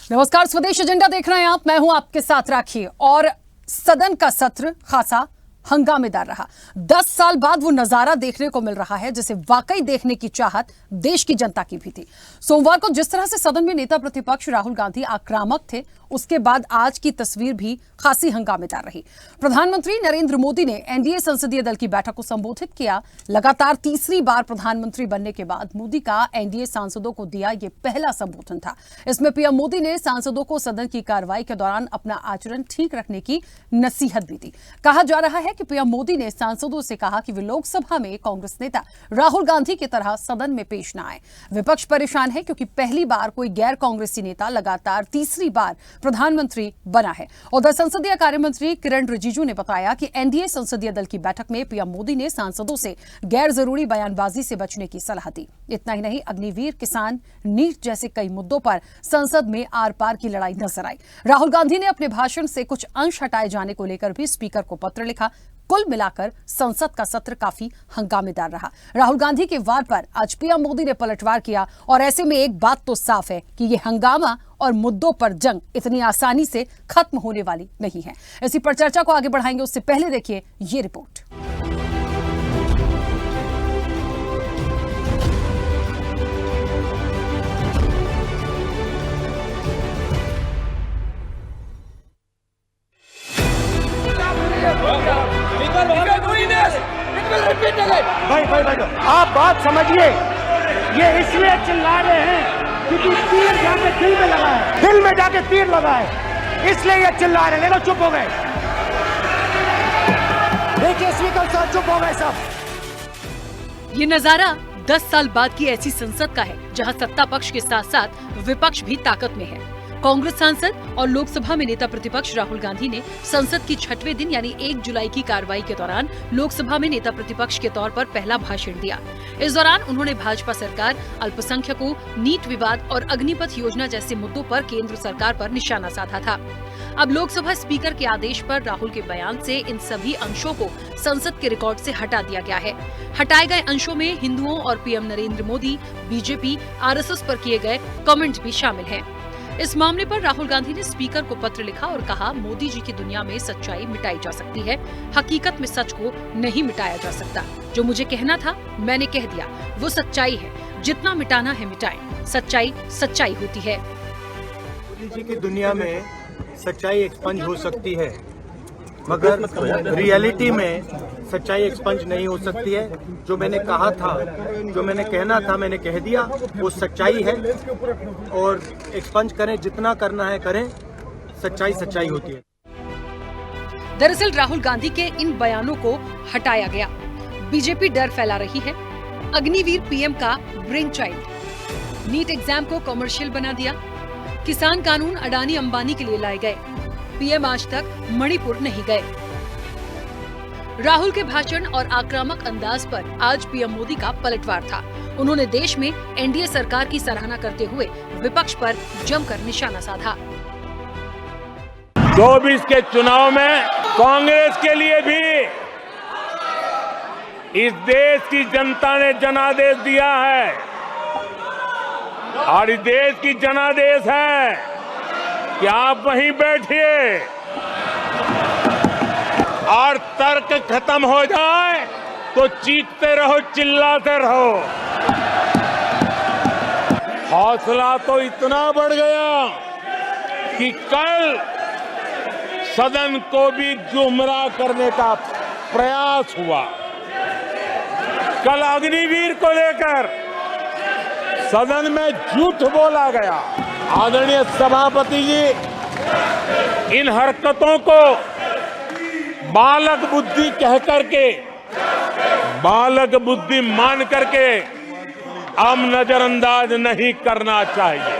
नमस्कार, स्वदेश एजेंडा देख रहे हैं आप। मैं हूं आपके साथ राखी। और सदन का सत्र खासा हंगामेदार रहा। 10 साल बाद वो नजारा देखने को मिल रहा है जिसे वाकई देखने की चाहत देश की जनता की भी थी। सोमवार को जिस तरह से सदन में नेता प्रतिपक्ष राहुल गांधी आक्रामक थे, उसके बाद आज की तस्वीर भी खासी हंगामेदार रही। प्रधानमंत्री नरेंद्र मोदी ने एनडीए संसदीय दल की बैठक को संबोधित किया। लगातार तीसरी बार प्रधानमंत्री बनने के बाद मोदी का एनडीए सांसदों को दिया यह पहला संबोधन था। इसमें पीएम मोदी ने सांसदों को सदन की कार्रवाई के दौरान अपना आचरण ठीक रखने की नसीहत भी दी। कहा जा रहा है कि पीएम मोदी ने सांसदों से कहा कि वे लोकसभा में कांग्रेस नेता राहुल गांधी की तरह सदन में पेश न आए। विपक्ष परेशान है क्योंकि पहली बार कोई गैर कांग्रेसी नेता लगातार तीसरी बार प्रधानमंत्री बना है। उधर संसदीय कार्य मंत्री किरण रिजिजू ने बताया कि एनडीए संसदीय दल की बैठक में पीएम मोदी ने सांसदों से गैर जरूरी बयानबाजी से बचने की सलाह दी। इतना ही नहीं, अग्निवीर, किसान, नीट जैसे कई मुद्दों पर संसद में आर पार की लड़ाई नजर आई। राहुल गांधी ने अपने भाषण से कुछ अंश हटाए जाने को लेकर भी स्पीकर को पत्र लिखा। कुल मिलाकर संसद का सत्र काफी हंगामेदार रहा। राहुल गांधी के वार पर आज पीएम मोदी ने पलटवार किया और ऐसे में एक बात तो साफ है कि ये हंगामा और मुद्दों पर जंग इतनी आसानी से खत्म होने वाली नहीं है। इसी पर चर्चा को आगे बढ़ाएंगे, उससे पहले देखिए ये रिपोर्ट। भाई, आप बात समझिए। ये इसलिए चिल्ला रहे हैं क्योंकि तीर जाके दिल में लगा है, दिल में जाके तीर लगा है, इसलिए ये चिल्ला रहे हैं। देखो, चुप हो गए। देखिए स्पीकर साहब चुप हो गए सब। ये नजारा 10 साल बाद की ऐसी संसद का है जहां सत्ता पक्ष के साथ साथ विपक्ष भी ताकत में है। कांग्रेस सांसद और लोकसभा में नेता प्रतिपक्ष राहुल गांधी ने संसद की 6वें दिन यानी 1 जुलाई की कार्रवाई के दौरान लोकसभा में नेता प्रतिपक्ष के तौर पर पहला भाषण दिया। इस दौरान उन्होंने भाजपा सरकार, अल्पसंख्यकों, नीट विवाद और अग्निपथ योजना जैसे मुद्दों पर केंद्र सरकार पर निशाना साधा था। अब लोकसभा स्पीकर के आदेश पर राहुल के बयान से इन सभी अंशों को संसद के रिकॉर्ड से हटा दिया गया है। हटाए गए अंशों में हिंदुओं और PM Narendra Modi, BJP, RSS पर किए गए कमेंट भी शामिल हैं। इस मामले पर राहुल गांधी ने स्पीकर को पत्र लिखा और कहा, मोदी जी की दुनिया में सच्चाई मिटाई जा सकती है, हकीकत में सच को नहीं मिटाया जा सकता। जो मुझे कहना था मैंने कह दिया, वो सच्चाई है। जितना मिटाना है मिटाएं, सच्चाई सच्चाई होती है। मोदी जी की दुनिया में सच्चाई एक्सपंज हो सकती है, मगर रियलिटी में सच्चाई एक्सपंज नहीं हो सकती है। जो मैंने कहा था, जो मैंने कहना था, मैंने कह दिया, वो सच्चाई है। और एक्सपंज करें, जितना करना है करें, सच्चाई सच्चाई होती है। दरअसल राहुल गांधी के इन बयानों को हटाया गया। बीजेपी डर फैला रही है। अग्निवीर पीएम का ब्रेन चाइल्ड, नीट एग्जाम को कमर्शियल बना दिया। किसान कानून अडानी अंबानी के लिए लाए गए। पीएम आज तक मणिपुर नहीं गए। राहुल के भाषण और आक्रामक अंदाज पर आज पीएम मोदी का पलटवार था। उन्होंने देश में एनडीए सरकार की सराहना करते हुए विपक्ष पर जमकर निशाना साधा। 24 के चुनाव में कांग्रेस के लिए भी इस देश की जनता ने जनादेश दिया है और इस देश की जनादेश है कि आप वहीं बैठिए और तर्क खत्म हो जाए तो चीखते रहो, चिल्लाते रहो। हौसला तो इतना बढ़ गया कि कल सदन को भी गुमराह करने का प्रयास हुआ। कल अग्निवीर को लेकर सदन में झूठ बोला गया। आदरणीय सभापति जी, इन हरकतों को बालक बुद्धि कह करके, बालक बुद्धि मान करके हम नजरअंदाज नहीं करना चाहिए।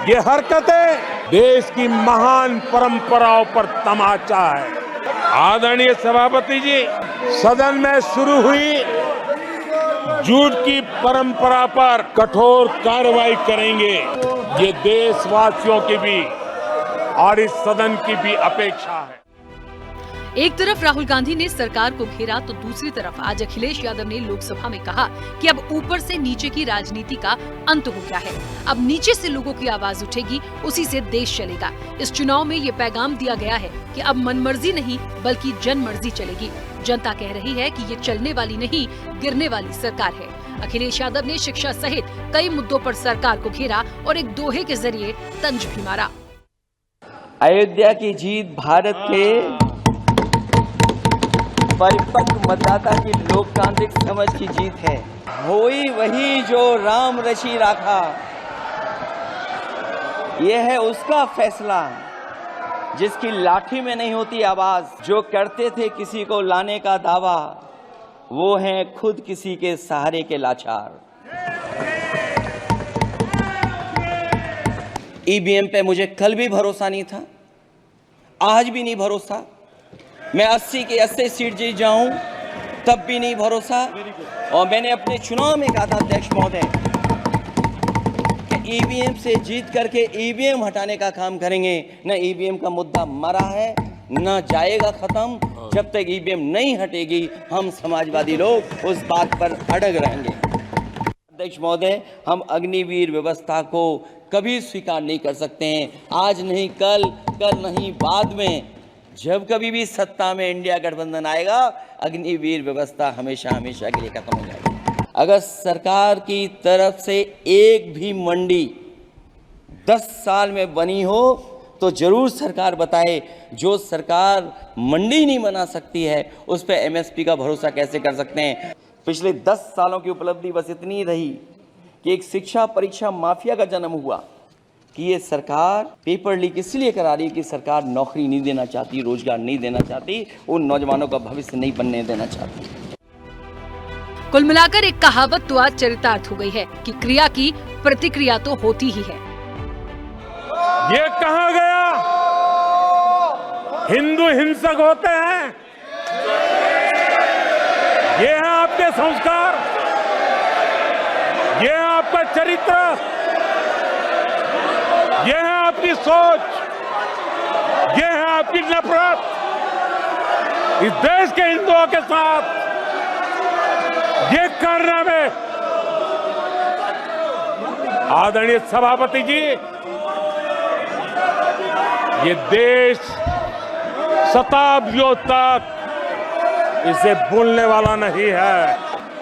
ये हरकतें देश की महान परंपराओं पर तमाचा है। आदरणीय सभापति जी, सदन में शुरू हुई झूठ की परंपरा पर कठोर कार्रवाई करेंगे। ये देशवासियों की भी और इस सदन की भी अपेक्षा है। एक तरफ राहुल गांधी ने सरकार को घेरा तो दूसरी तरफ आज अखिलेश यादव ने लोकसभा में कहा कि अब ऊपर से नीचे की राजनीति का अंत हो गया है। अब नीचे से लोगों की आवाज उठेगी, उसी से देश चलेगा। इस चुनाव में ये पैगाम दिया गया है कि अब मनमर्जी नहीं बल्कि जनमर्जी चलेगी। जनता कह रही है कि ये चलने वाली नहीं गिरने वाली सरकार है। अखिलेश यादव ने शिक्षा सहित कई मुद्दों पर सरकार को घेरा और एक दोहे के जरिए तंज भी मारा। अयोध्या की जीत भारत के परिपक्व मतदाता की लोकतांत्रिक समझ की जीत है। होई वही जो राम रची राखा, यह है उसका फैसला जिसकी लाठी में नहीं होती आवाज। जो करते थे किसी को लाने का दावा, वो हैं खुद किसी के सहारे के लाचार। ईवीएम पे मुझे कल भी भरोसा नहीं था, आज भी नहीं भरोसा। मैं 80 की 80 सीट जीत जाऊं तब भी नहीं भरोसा। और मैंने अपने चुनाव में कहा था अध्यक्ष महोदय कि ईवीएम से जीत करके ईवीएम हटाने का काम करेंगे। न ईवीएम का मुद्दा मरा है न जाएगा खत्म। जब तक ईवीएम नहीं हटेगी हम समाजवादी लोग उस बात पर अड़ग रहेंगे। अध्यक्ष महोदय, हम अग्निवीर व्यवस्था को कभी स्वीकार नहीं कर सकते हैं। आज नहीं कल, कल नहीं बाद में, जब कभी भी सत्ता में इंडिया गठबंधन आएगा, अग्निवीर व्यवस्था हमेशा हमेशा के लिए खत्म हो जाएगी। अगर सरकार की तरफ से एक भी मंडी 10 साल में बनी हो तो जरूर सरकार बताए। जो सरकार मंडी नहीं बना सकती है उस पर एमएसपी का भरोसा कैसे कर सकते हैं। पिछले 10 सालों की उपलब्धि बस इतनी रही कि एक शिक्षा परीक्षा माफिया का जन्म हुआ कि ये सरकार पेपर लीक इसलिए करा रही है कि सरकार नौकरी नहीं देना चाहती, रोजगार नहीं देना चाहती, उन नौजवानों का भविष्य नहीं बनने देना चाहती। कुल मिलाकर एक कहावत तो आज चरितार्थ हो गई है कि क्रिया की प्रतिक्रिया तो होती ही है। ये कहा गया हिंदू हिंसक होते हैं, ये है आपके संस्कार, ये है आपका चरित्र, ये है आपकी सोच, ये है आपकी नफरत इस देश के हिंदुओं के साथ। ये करने में आदरणीय सभापति जी, ये देश शताब्दियों तक इसे भूलने वाला नहीं है।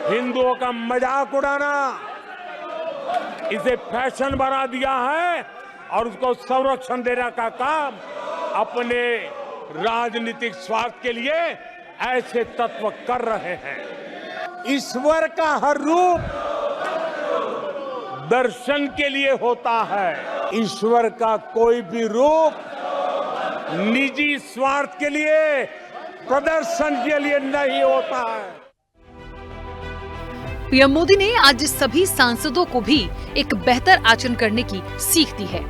हिंदुओं का मजाक उड़ाना, इसे फैशन बना दिया है और उसको संरक्षण देने का काम अपने राजनीतिक स्वार्थ के लिए ऐसे तत्व कर रहे हैं। ईश्वर का हर रूप दर्शन के लिए होता है। ईश्वर का कोई भी रूप निजी स्वार्थ के लिए, प्रदर्शन के लिए नहीं होता है। पीएम मोदी ने आज सभी सांसदों को भी एक बेहतर आचरण करने की सीख दी है।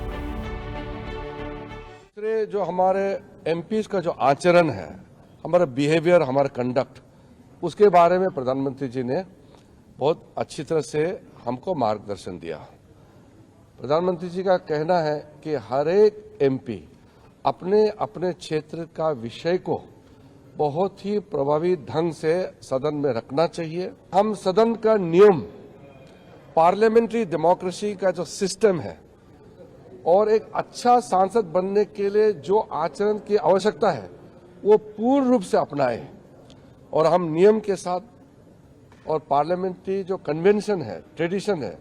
जो हमारे एमपीज का जो आचरण है, हमारा बिहेवियर, हमारा कंडक्ट, उसके बारे में प्रधानमंत्री जी ने बहुत अच्छी तरह से हमको मार्गदर्शन दिया। प्रधानमंत्री जी का कहना है कि हर एक एमपी अपने अपने क्षेत्र का विषय को बहुत ही प्रभावी ढंग से सदन में रखना चाहिए। हम सदन का नियम, पार्लियामेंट्री डेमोक्रेसी का जो सिस्टम है और एक अच्छा सांसद बनने के लिए जो आचरण की आवश्यकता है वो पूर्ण रूप से अपनाएं और हम नियम के साथ और पार्लियामेंट्री जो कन्वेंशन है, ट्रेडिशन है,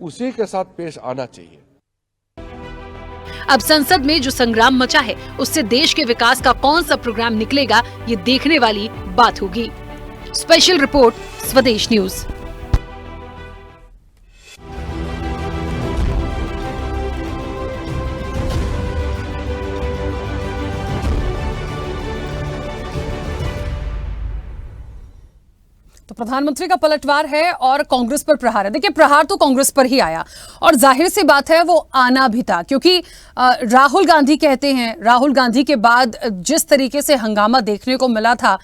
उसी के साथ पेश आना चाहिए। अब संसद में जो संग्राम मचा है उससे देश के विकास का कौन सा प्रोग्राम निकलेगा, ये देखने वाली बात होगी। स्पेशल रिपोर्ट, स्वदेश न्यूज। तो प्रधानमंत्री का पलटवार है और कांग्रेस पर प्रहार है। देखिए, प्रहार तो कांग्रेस पर ही आया और जाहिर सी बात है वो आना भी था, क्योंकि राहुल गांधी कहते हैं, राहुल गांधी के बाद जिस तरीके से हंगामा देखने को मिला था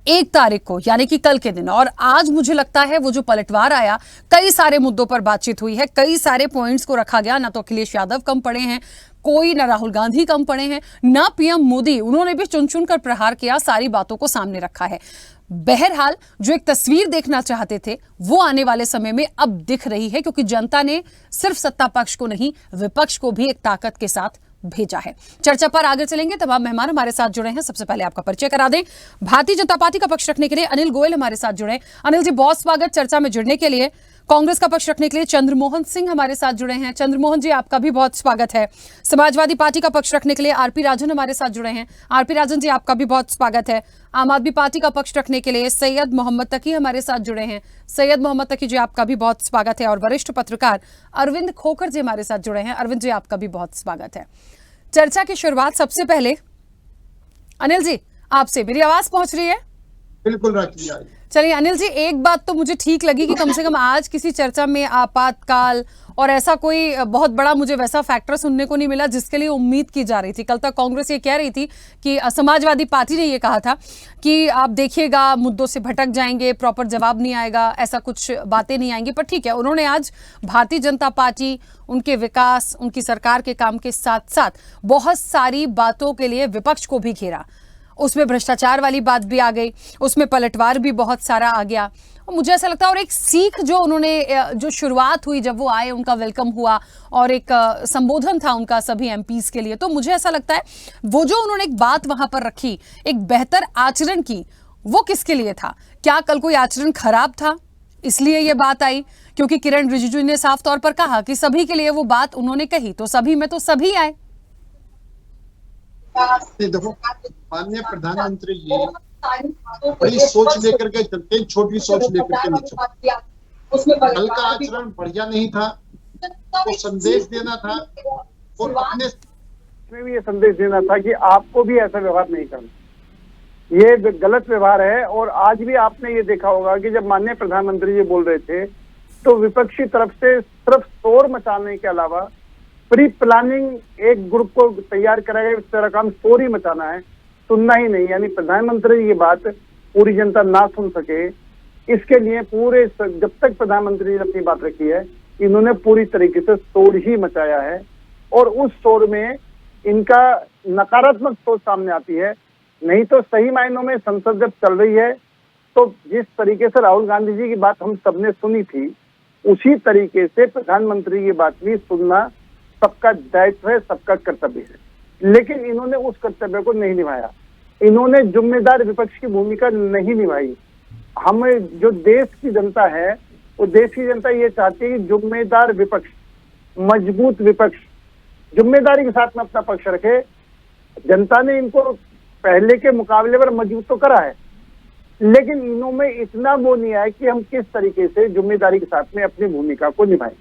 1 तारीख को, यानी कि कल के दिन, और आज मुझे लगता है वो जो पलटवार आया, कई सारे मुद्दों पर बातचीत हुई है, कई सारे पॉइंट्स को रखा गया। ना तो अखिलेश यादव कम पड़े हैं, कोई ना राहुल गांधी कम पड़े हैं, ना पीएम मोदी, उन्होंने भी चुन चुन कर प्रहार किया, सारी बातों को सामने रखा है। बहरहाल जो एक तस्वीर देखना चाहते थे वो आने वाले समय में अब दिख रही है, क्योंकि जनता ने सिर्फ सत्ता पक्ष को नहीं, विपक्ष को भी एक ताकत के साथ भेजा है। चर्चा पर आगे चलेंगे, तमाम मेहमान हमारे साथ जुड़े हैं। सबसे पहले आपका परिचय करा दें। भारतीय जनता पार्टी का पक्ष रखने के लिए अनिल गोयल हमारे साथ जुड़े। अनिल जी, बहुत स्वागत चर्चा में जुड़ने के लिए। कांग्रेस का पक्ष रखने के लिए चंद्रमोहन सिंह हमारे साथ जुड़े हैं। चंद्रमोहन जी, आपका भी बहुत स्वागत है। समाजवादी पार्टी का पक्ष रखने के लिए आरपी राजन हमारे साथ जुड़े हैं। आरपी राजन जी, आपका भी बहुत स्वागत है। आम आदमी पार्टी का पक्ष रखने के लिए सैयद मोहम्मद तकी हमारे साथ जुड़े हैं। सैयद मोहम्मद तकी जी, आपका भी बहुत स्वागत है। और वरिष्ठ पत्रकार अरविंद खोखर जी हमारे साथ जुड़े हैं। अरविंद जी, आपका भी बहुत स्वागत है। चर्चा की शुरुआत सबसे पहले अनिल जी आपसे, मेरी आवाज पहुंच रही है? बिल्कुल राखी। चलिए अनिल जी, एक बात तो मुझे ठीक लगी कि कम से कम आज किसी चर्चा में आपातकाल और ऐसा कोई बहुत बड़ा मुझे वैसा फैक्टर सुनने को नहीं मिला जिसके लिए उम्मीद की जा रही थी। कल तक कांग्रेस ये कह रही थी कि समाजवादी पार्टी ने ये कहा था कि आप देखिएगा मुद्दों से भटक जाएंगे, प्रॉपर जवाब नहीं आएगा, ऐसा कुछ बातें नहीं आएंगी। पर ठीक है, उन्होंने आज भारतीय जनता पार्टी, उनके विकास, उनकी सरकार के काम के साथ साथ बहुत सारी बातों के लिए विपक्ष को भी घेरा। उसमें भ्रष्टाचार वाली बात भी आ गई, उसमें पलटवार भी बहुत सारा आ गया। और मुझे ऐसा लगता है, और एक सीख जो उन्होंने, जो शुरुआत हुई जब वो आए, उनका वेलकम हुआ और एक संबोधन था उनका सभी एमपीज के लिए, तो मुझे ऐसा लगता है वो जो उन्होंने एक बात वहां पर रखी, एक बेहतर आचरण की, वो किसके लिए था? क्या कल कोई आचरण खराब था इसलिए ये बात आई? क्योंकि किरण रिजिजू ने साफ तौर पर कहा कि सभी के लिए वो बात उन्होंने कही, तो सभी में तो सभी आए। देखो, माननीय प्रधानमंत्री जी बड़ी सोच लेकर के चलते हैं, छोटी सोच लेकर के नहीं चलते। कल का आचरण बढ़िया नहीं था, तो संदेश देना था और अपने में भी ये संदेश देना था कि आपको भी ऐसा व्यवहार नहीं करना, ये गलत व्यवहार है। और आज भी आपने ये देखा होगा कि जब माननीय प्रधानमंत्री जी बोल रहे थे तो विपक्षी तरफ से सिर्फ शोर मचाने के अलावा प्री प्लानिंग एक ग्रुप को तैयार कराया, इस तरह काम शोर ही मचाना है, सुनना ही नहीं। यानी प्रधानमंत्री की बात पूरी जनता ना सुन सके, इसके लिए पूरे जब तक प्रधानमंत्री ने अपनी बात रखी है, इन्होंने पूरी तरीके से शोर ही मचाया है। और उस शोर में इनका नकारात्मक सोच सामने आती है। नहीं तो सही मायनों में संसद जब चल रही है तो जिस तरीके से राहुल गांधी जी की बात हम सबने सुनी थी, उसी तरीके से प्रधानमंत्री की बात भी सुनना सबका दायित्व है, सबका कर्तव्य है। लेकिन इन्होंने उस कर्तव्य को नहीं निभाया, इन्होंने जिम्मेदार विपक्ष की भूमिका नहीं निभाई। हम जो देश की जनता है, वो देश की जनता ये चाहती है कि जिम्मेदार विपक्ष, मजबूत विपक्ष जिम्मेदारी के साथ में अपना पक्ष रखे। जनता ने इनको पहले के मुकाबले पर मजबूत तो करा है, लेकिन इन्होंने इतना वो नहीं आया कि हम किस तरीके से जिम्मेदारी के साथ में अपनी भूमिका को निभाएं।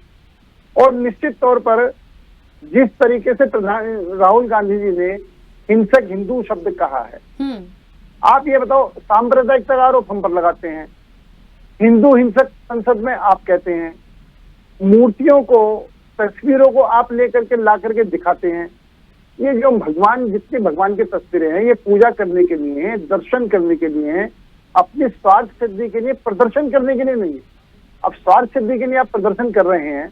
और निश्चित तौर पर जिस तरीके से राहुल गांधी जी ने हिंसक हिंदू शब्द कहा है, आप ये बताओ, सांप्रदायिकता का आरोप हम पर लगाते हैं, हिंदू हिंसक संसद में आप कहते हैं, मूर्तियों को, तस्वीरों को आप लेकर के ला करके दिखाते हैं। ये जो भगवान, जितने भगवान की तस्वीरें हैं, ये पूजा करने के लिए हैं, दर्शन करने के लिए हैं, अपनी स्वार्थ सिद्धि के लिए, प्रदर्शन करने के लिए नहीं है। अब स्वार्थ सिद्धि के लिए आप प्रदर्शन कर रहे हैं,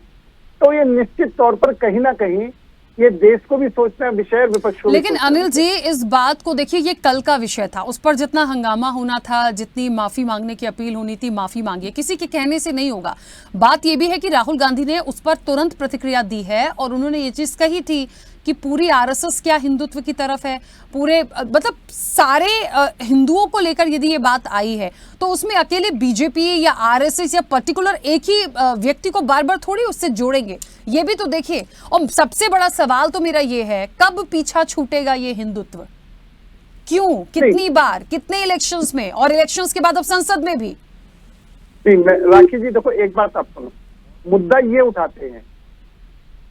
तो ये निश्चित तौर पर कहीं ना कहीं ये देश को भी सोचना विषय, विपक्ष को। लेकिन अनिल जी, इस बात को देखिए, ये कल का विषय था, उस पर जितना हंगामा होना था, जितनी माफी मांगने की अपील होनी थी, माफी मांगिए, किसी के कहने से नहीं होगा। बात ये भी है कि राहुल गांधी ने उस पर तुरंत प्रतिक्रिया दी है और उन्होंने ये चीज कही थी कि पूरी आरएसएस क्या हिंदुत्व की तरफ है, पूरे मतलब सारे हिंदुओं को लेकर यदि ये बात आई है तो उसमें अकेले बीजेपी या आरएसएस या पर्टिकुलर एक ही व्यक्ति को बार बार थोड़ी उससे जोड़ेंगे, ये भी तो देखिए। और सबसे बड़ा सवाल तो मेरा ये है, कब पीछा छूटेगा ये हिंदुत्व? क्यों, कितनी बार, कितने इलेक्शंस में, और इलेक्शंस के बाद अब संसद में भी? राखी जी देखो, एक बात आप सुनो, मुद्दा ये उठाते हैं,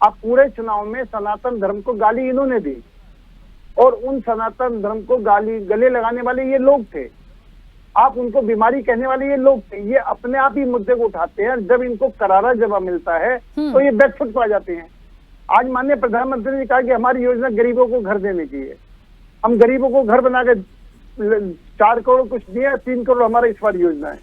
अब पूरे चुनाव में सनातन धर्म को गाली इन्होंने दी और उन सनातन धर्म को गले लगाने वाले ये लोग थे, आप उनको बीमारी कहने वाले ये लोग थे। ये अपने आप ही मुद्दे को उठाते हैं, जब इनको करारा जवाब मिलता है तो ये बैकफुट पा जाते हैं। आज माननीय प्रधानमंत्री ने कहा कि हमारी योजना गरीबों को घर देने की है, हम गरीबों को घर बना के 4 करोड़ कुछ दिया, 3 करोड़ हमारा इस बार योजना है।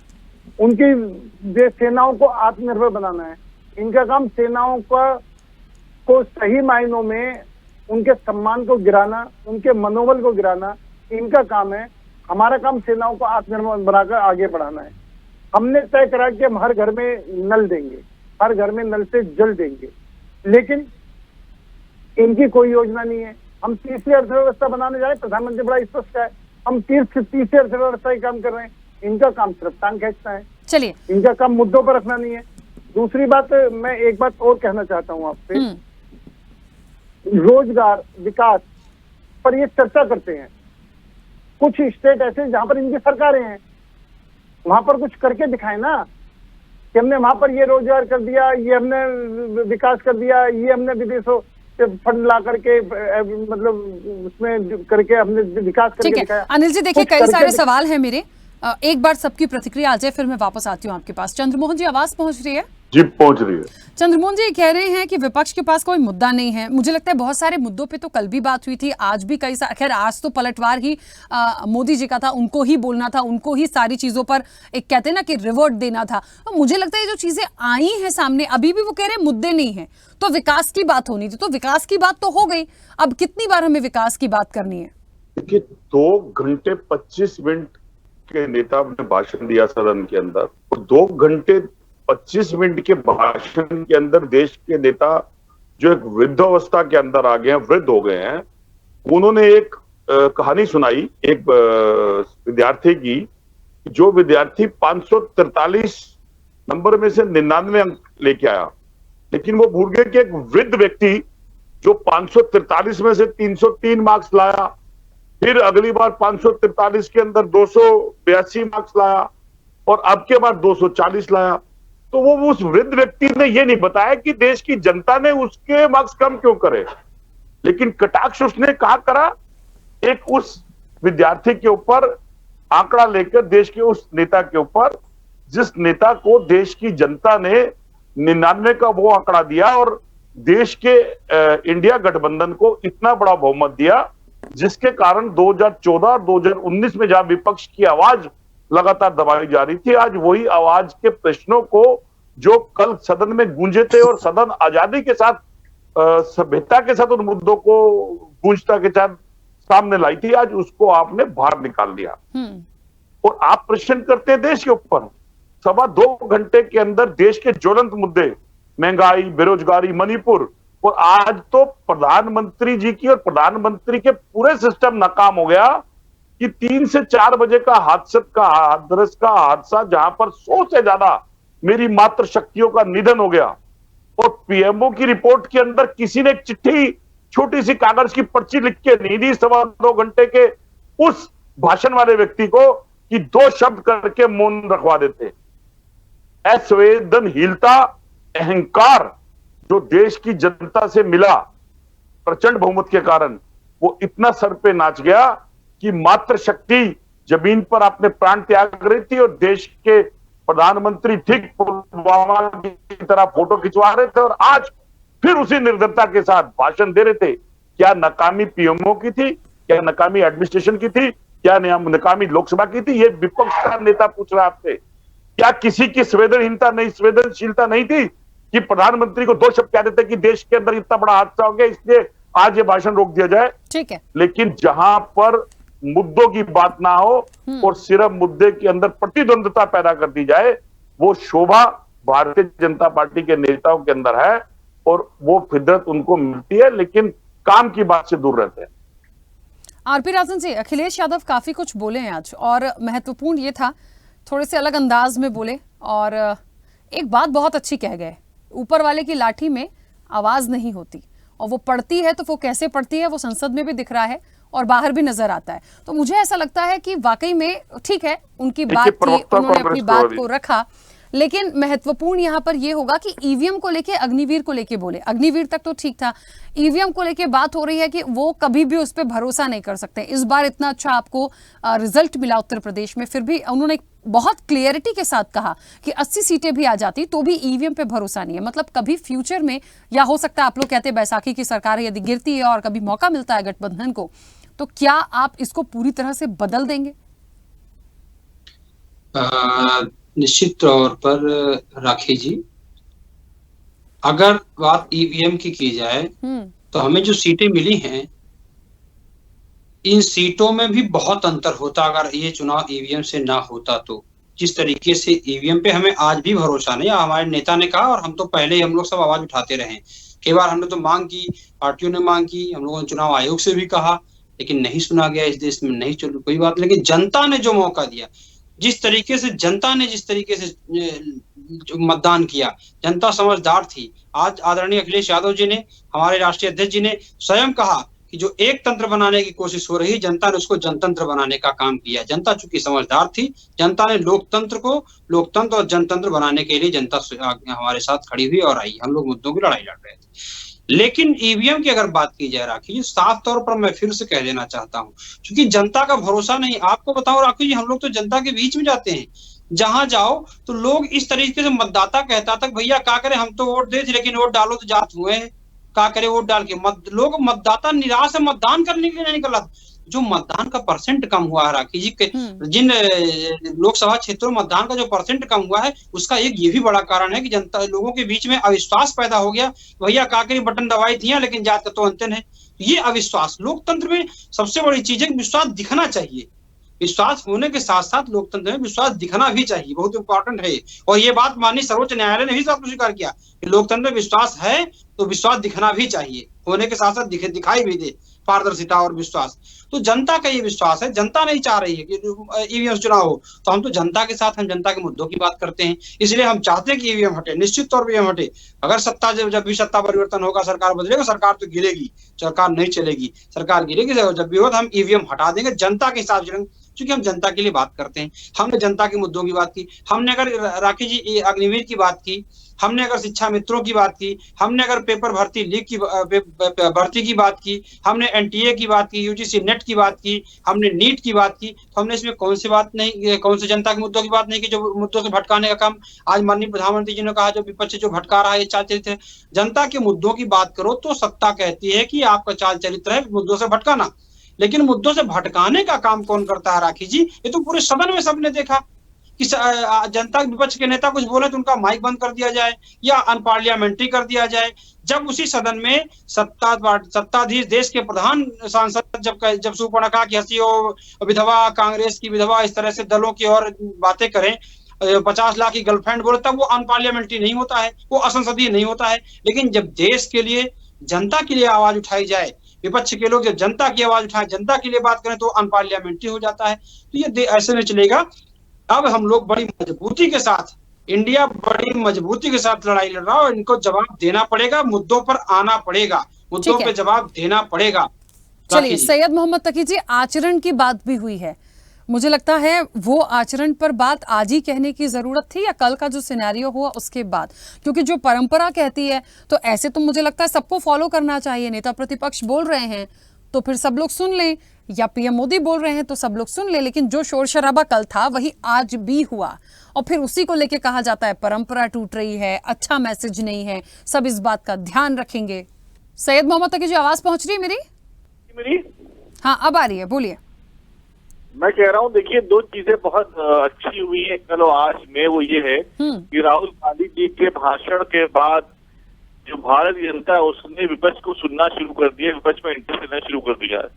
उनकी सेनाओं को आत्मनिर्भर बनाना है, इनका काम सेनाओं को सही मायनों में उनके सम्मान को गिराना, उनके मनोबल को गिराना इनका काम है। हमारा काम सेनाओं को आत्मनिर्भर बनाकर आगे बढ़ाना है। हमने तय करा कि हम हर घर में नल देंगे, हर घर में नल से जल देंगे, लेकिन इनकी कोई योजना नहीं है। हम तीसरी अर्थव्यवस्था बनाने जा रहे हैं, प्रधानमंत्री बड़ा स्पष्ट है, हम तीसरी अर्थव्यवस्था ही काम कर रहे हैं। इनका काम सिर्फ टांग खींचना है, चलिए इनका काम मुद्दों पर रखना नहीं है। दूसरी बात, मैं एक बात और कहना चाहता हूं आपसे, रोजगार विकास पर ये चर्चा करते हैं। कुछ स्टेट ऐसे जहां पर इनकी सरकारें हैं, वहां पर कुछ करके दिखाए ना कि हमने वहां पर ये रोजगार कर दिया, ये हमने विकास कर दिया, ये हमने विदेशों से फंड ला करके मतलब उसमें करके हमने विकास करके ठीक है दिखाया। अनिल जी, देखिए कुछ कई करके सारे सवाल हैं मेरे, एक बार सबकी प्रतिक्रिया आ जाए फिर मैं वापस आती हूँ आपके पास। चंद्रमोहन जी, आवाज पहुंच रही है? जी पहुंच रही है। चंद्रमोहन जी कह रहे हैं कि विपक्ष के पास कोई मुद्दा नहीं है। मुझे लगता है बहुत सारे मुद्दों पे तो कल भी बात हुई थी, आज भी कई सारे, खैर आज तो पलटवार ही मोदी जी का था, उनको ही बोलना था, उनको ही सारी चीजों पर एक कहते हैं ना कि रिवर्ट देना था। तो मुझे लगता है ये जो चीजें आई हैं सामने, अभी भी वो कह रहे हैं मुद्दे नहीं है, तो विकास की बात होनी थी, तो विकास की बात तो हो गई, अब कितनी बार हमें विकास की बात करनी है? देखिए 2 घंटे 25 मिनट के नेता ने भाषण दिया सदन के अंदर, और 2 घंटे 25 मिनट के भाषण के अंदर देश के नेता जो एक वृद्धावस्था के अंदर आ गए हैं, वृद्ध हो गए हैं, उन्होंने एक कहानी सुनाई एक विद्यार्थी की, जो विद्यार्थी 543 नंबर में से 99 अंक लेके आया, लेकिन वो भूल गए कि एक वृद्ध व्यक्ति जो 543 में से 303 मार्क्स लाया, फिर अगली बार 543 के अंदर 282 मार्क्स लाया, और अब के बाद 240 लाया, तो वो उस वृद्ध व्यक्ति ने ये नहीं बताया कि देश की जनता ने उसके मार्क्स कम क्यों करे, लेकिन कटाक्ष उसने कहा करा एक उस विद्यार्थी के ऊपर आंकड़ा लेकर, देश के उस नेता के ऊपर, जिस नेता को देश की जनता ने 99 का वो आंकड़ा दिया और देश के इंडिया गठबंधन को इतना बड़ा बहुमत दिया, जिसके कारण 2014 और 2019 में जहां विपक्ष की आवाज लगातार दबाई जा रही थी, आज वही आवाज के प्रश्नों को जो कल सदन में गूंजे थे और सदन आजादी के साथ, सभ्यता के साथ उन मुद्दों को गूंजता के साथ सामने लाई थी, आज उसको आपने बाहर निकाल दिया और आप प्रश्न करते हैं देश के ऊपर। 2.25 घंटे के अंदर देश के ज्वलंत मुद्दे, महंगाई, बेरोजगारी, मणिपुर, और आज तो प्रधानमंत्री जी की और प्रधानमंत्री के पूरे सिस्टम नाकाम हो गया कि 3 से 4 बजे का हादरस का हादसा, जहां पर 100 से ज्यादा मेरी मातृ शक्तियों का निधन हो गया, और पीएमओ की रिपोर्ट के अंदर किसी ने एक चिट्ठी, छोटी सी कागज की पर्ची लिख के नहीं दी 2.25 घंटे के उस भाषण वाले व्यक्ति को, कि 2 शब्द करके मौन रखवा देते। असंवेदनशीलता, अहंकार जो देश की जनता से मिला प्रचंड बहुमत के कारण, वो इतना सर पे नाच गया कि मातृ शक्ति जमीन पर अपने प्राण त्याग रही थी, और देश के प्रधानमंत्री ठीक पुलवामा की तरह फोटो खिंचवा रहे थे, और आज फिर उसी निर्दयता के साथ भाषण दे रहे थे। क्या नाकामी पीएमओ की थी? क्या नाकामी एडमिनिस्ट्रेशन की थी? क्या नाकामी लोकसभा की थी? ये विपक्ष का नेता पूछ रहा है आपसे। क्या किसी की संवेदनशीलता नहीं थी कि प्रधानमंत्री को 2 शब्द कह देते कि देश के अंदर इतना बड़ा हादसा हो गया, इसलिए आज ये भाषण रोक दिया जाए? ठीक है, लेकिन जहां पर मुद्दों की बात ना हो और सिर्फ मुद्दे के अंदर प्रतिद्वंद्विता पैदा कर दी जाए, वो शोभा भारतीय जनता पार्टी के नेताओं के अंदर है, और वो फितरत उनको मिलती है, लेकिन काम की बात से दूर रहते हैं। आरपी राजन जी, अखिलेश यादव काफी कुछ बोले हैं आज, और महत्वपूर्ण ये था थोड़े से अलग अंदाज में बोले, और एक बात बहुत अच्छी कह गए, ऊपर वाले की लाठी में आवाज नहीं होती, और वो पड़ती है तो वो कैसे पड़ती है वो संसद में भी दिख रहा है और बाहर भी नजर आता है। तो मुझे ऐसा लगता है कि वाकई में ठीक है, उनकी बात थी, उन्होंने अपनी बात को रखा, लेकिन महत्वपूर्ण यहाँ पर यह होगा कि ईवीएम को लेके, अग्निवीर को लेके बोले, अग्निवीर तक तो ठीक था, ईवीएम को लेके बात हो रही है कि वो कभी भी उस पर भरोसा नहीं कर सकते। इस बार इतना अच्छा आपको रिजल्ट मिला उत्तर प्रदेश में, फिर भी उन्होंने बहुत क्लियरिटी के साथ कहा कि 80 सीटें भी आ जाती तो भी ईवीएम पे भरोसा नहीं है। मतलब कभी फ्यूचर में, या हो सकता है आप लोग कहते हैं बैसाखी की सरकार यदि गिरती है और कभी मौका मिलता है गठबंधन को, तो क्या आप इसको पूरी तरह से बदल देंगे? निश्चित तौर पर राखी जी, अगर बात ईवीएम की जाए तो हमें जो सीटें मिली हैं, इन सीटों में भी बहुत अंतर होता अगर ये चुनाव ईवीएम से ना होता तो। जिस तरीके से ईवीएम पे हमें आज भी भरोसा नहीं, हमारे नेता ने कहा और हम तो पहले ही हम लोग सब आवाज उठाते रहे। कई बार हमने तो मांग की, पार्टियों ने मांग की, हम लोगों ने चुनाव आयोग से भी कहा, लेकिन नहीं सुना गया। इस देश में नहीं चलो कोई बात, लेकिन जनता ने जो मौका दिया, जिस तरीके से जनता ने जिस तरीके से मतदान किया, जनता समझदार थी। आज आदरणीय अखिलेश यादव जी ने, हमारे राष्ट्रीय अध्यक्ष जी ने स्वयं कहा कि जो एक तंत्र बनाने की कोशिश हो रही है, जनता ने उसको जनतंत्र बनाने का काम किया। जनता चूंकि समझदार थी, जनता ने लोकतंत्र और जनतंत्र बनाने के लिए जनता हमारे साथ खड़ी हुई और आई। हम लोग मुद्दों की लड़ाई लड़ रहे थे। लेकिन ईवीएम की अगर बात की जाए राखी जी, साफ तौर पर मैं फिर से कह देना चाहता हूं, क्योंकि जनता का भरोसा नहीं। आपको बताऊं राखी जी, हम लोग तो जनता के बीच में जाते हैं, जहां जाओ तो लोग इस तरीके से, मतदाता कहता था भैया क्या करें, हम तो वोट दे थे लेकिन वोट डालो तो जात हुए हैं, क्या करे वोट डाल के। लोग मतदाता निराश है, मतदान करने के लिए नहीं निकला। जो मतदान का परसेंट कम हुआ है राखी जी के, जिन लोकसभा क्षेत्रों में मतदान का जो परसेंट कम हुआ है, उसका एक ये भी बड़ा कारण है कि जनता, लोगों के बीच में अविश्वास पैदा हो गया। भैया क्या करें, बटन दबाई थी लेकिन जात का तो अंतर है। ये अविश्वास, लोकतंत्र में सबसे बड़ी चीज है, विश्वास दिखना चाहिए। विश्वास होने के साथ साथ लोकतंत्र में विश्वास दिखना भी चाहिए, बहुत इंपॉर्टेंट है। और ये बात माननीय सर्वोच्च न्यायालय ने भी साफ स्वीकार किया कि लोकतंत्र में विश्वास है तो विश्वास दिखना भी चाहिए, होने के साथ साथ दिखाई भी दे पारदर्शिता और विश्वास। तो जनता का ये विश्वास है, जनता नहीं चाह रही है कि ईवीएम चुनाव हो, तो हम तो जनता के साथ, हम जनता के मुद्दों की बात करते हैं। इसलिए हम चाहते हैं कि ईवीएम हटे, निश्चित तौर पर ईवीएम हटे। अगर सत्ता जब भी सत्ता परिवर्तन होगा, सरकार बदलेगा, सरकार तो गिरेगी, सरकार नहीं चलेगी, सरकार गिरेगी। जब भी हो हम ईवीएम हटा देंगे जनता के हिसाब से, क्योंकि हम जनता के लिए बात करते हैं। हमने जनता के मुद्दों की बात की, हमने अगर राखी जी अग्निवीर की बात की, हमने अगर शिक्षा मित्रों की बात की, हमने अगर पेपर भर्ती लीक की भर्ती की बात की, हमने एनटीए की बात की, यूजीसी नेट की बात की, हमने नीट की बात की, तो हमने इसमें कौन से जनता के मुद्दों की बात नहीं की, जो मुद्दों से भटकाने का काम आज माननीय प्रधानमंत्री जी ने कहा, जो विपक्ष जो भटका रहा है, ये चाल चरित्र है। जनता के मुद्दों की बात करो तो सत्ता कहती है कि आपका चाल चरित्र है मुद्दों से भटकाना, लेकिन मुद्दों से भटकाने का काम कौन करता है राखी जी? ये तो पूरे सदन में सबने देखा कि जनता विपक्ष के नेता कुछ बोले तो उनका माइक बंद कर दिया जाए या अनपार्लियामेंट्री कर दिया जाए। जब उसी सदन में सत्ताधीश देश के प्रधान सांसद जब सुपर्णखा की हंसी हो, विधवा, कांग्रेस की विधवा, इस तरह से दलों की और बातें करें, 50 लाख की गर्लफ्रेंड बोले, तब वो अनपार्लियामेंट्री नहीं होता है, वो असंसदीय नहीं होता है। लेकिन जब देश के लिए, जनता के लिए आवाज उठाई जाए, विपक्ष के लोग जब जनता की आवाज उठाएं, जनता के लिए बात करें, तो अनपार्लियामेंट्री हो जाता है। तो ये ऐसे में चलेगा। अब हम लोग बड़ी मजबूती के साथ, इंडिया बड़ी मजबूती के साथ लड़ाई लड़ रहा है और इनको जवाब देना पड़ेगा, मुद्दों पर आना पड़ेगा, मुद्दों पे जवाब देना पड़ेगा। चलिए, सैयद मोहम्मद तकी जी, आचरण की बात भी हुई है, मुझे लगता है वो आचरण पर बात आज ही कहने की जरूरत थी या कल का जो सिनेरियो हुआ उसके बाद? क्योंकि जो परंपरा कहती है तो ऐसे तो मुझे लगता है सबको फॉलो करना चाहिए। नेता प्रतिपक्ष बोल रहे हैं तो फिर सब लोग सुन लें, या पीएम मोदी बोल रहे हैं तो सब लोग सुन लें। लेकिन जो शोर शराबा कल था वही आज भी हुआ और फिर उसी को लेके कहा जाता है परंपरा टूट रही है, अच्छा मैसेज नहीं है, सब इस बात का ध्यान रखेंगे। सैयद मोहम्मद तकी जी, आवाज पहुंच रही है मेरी? हाँ, अब आ रही है, बोलिए। मैं कह रहा हूँ, देखिए, दो चीजें बहुत अच्छी हुई है कल और आज में। वो ये है कि राहुल गांधी जी के भाषण के बाद जो भारतीय जनता है उसने विपक्ष को सुनना शुरू कर दिया, विपक्ष में इंटरेस्ट लेना शुरू कर दिया है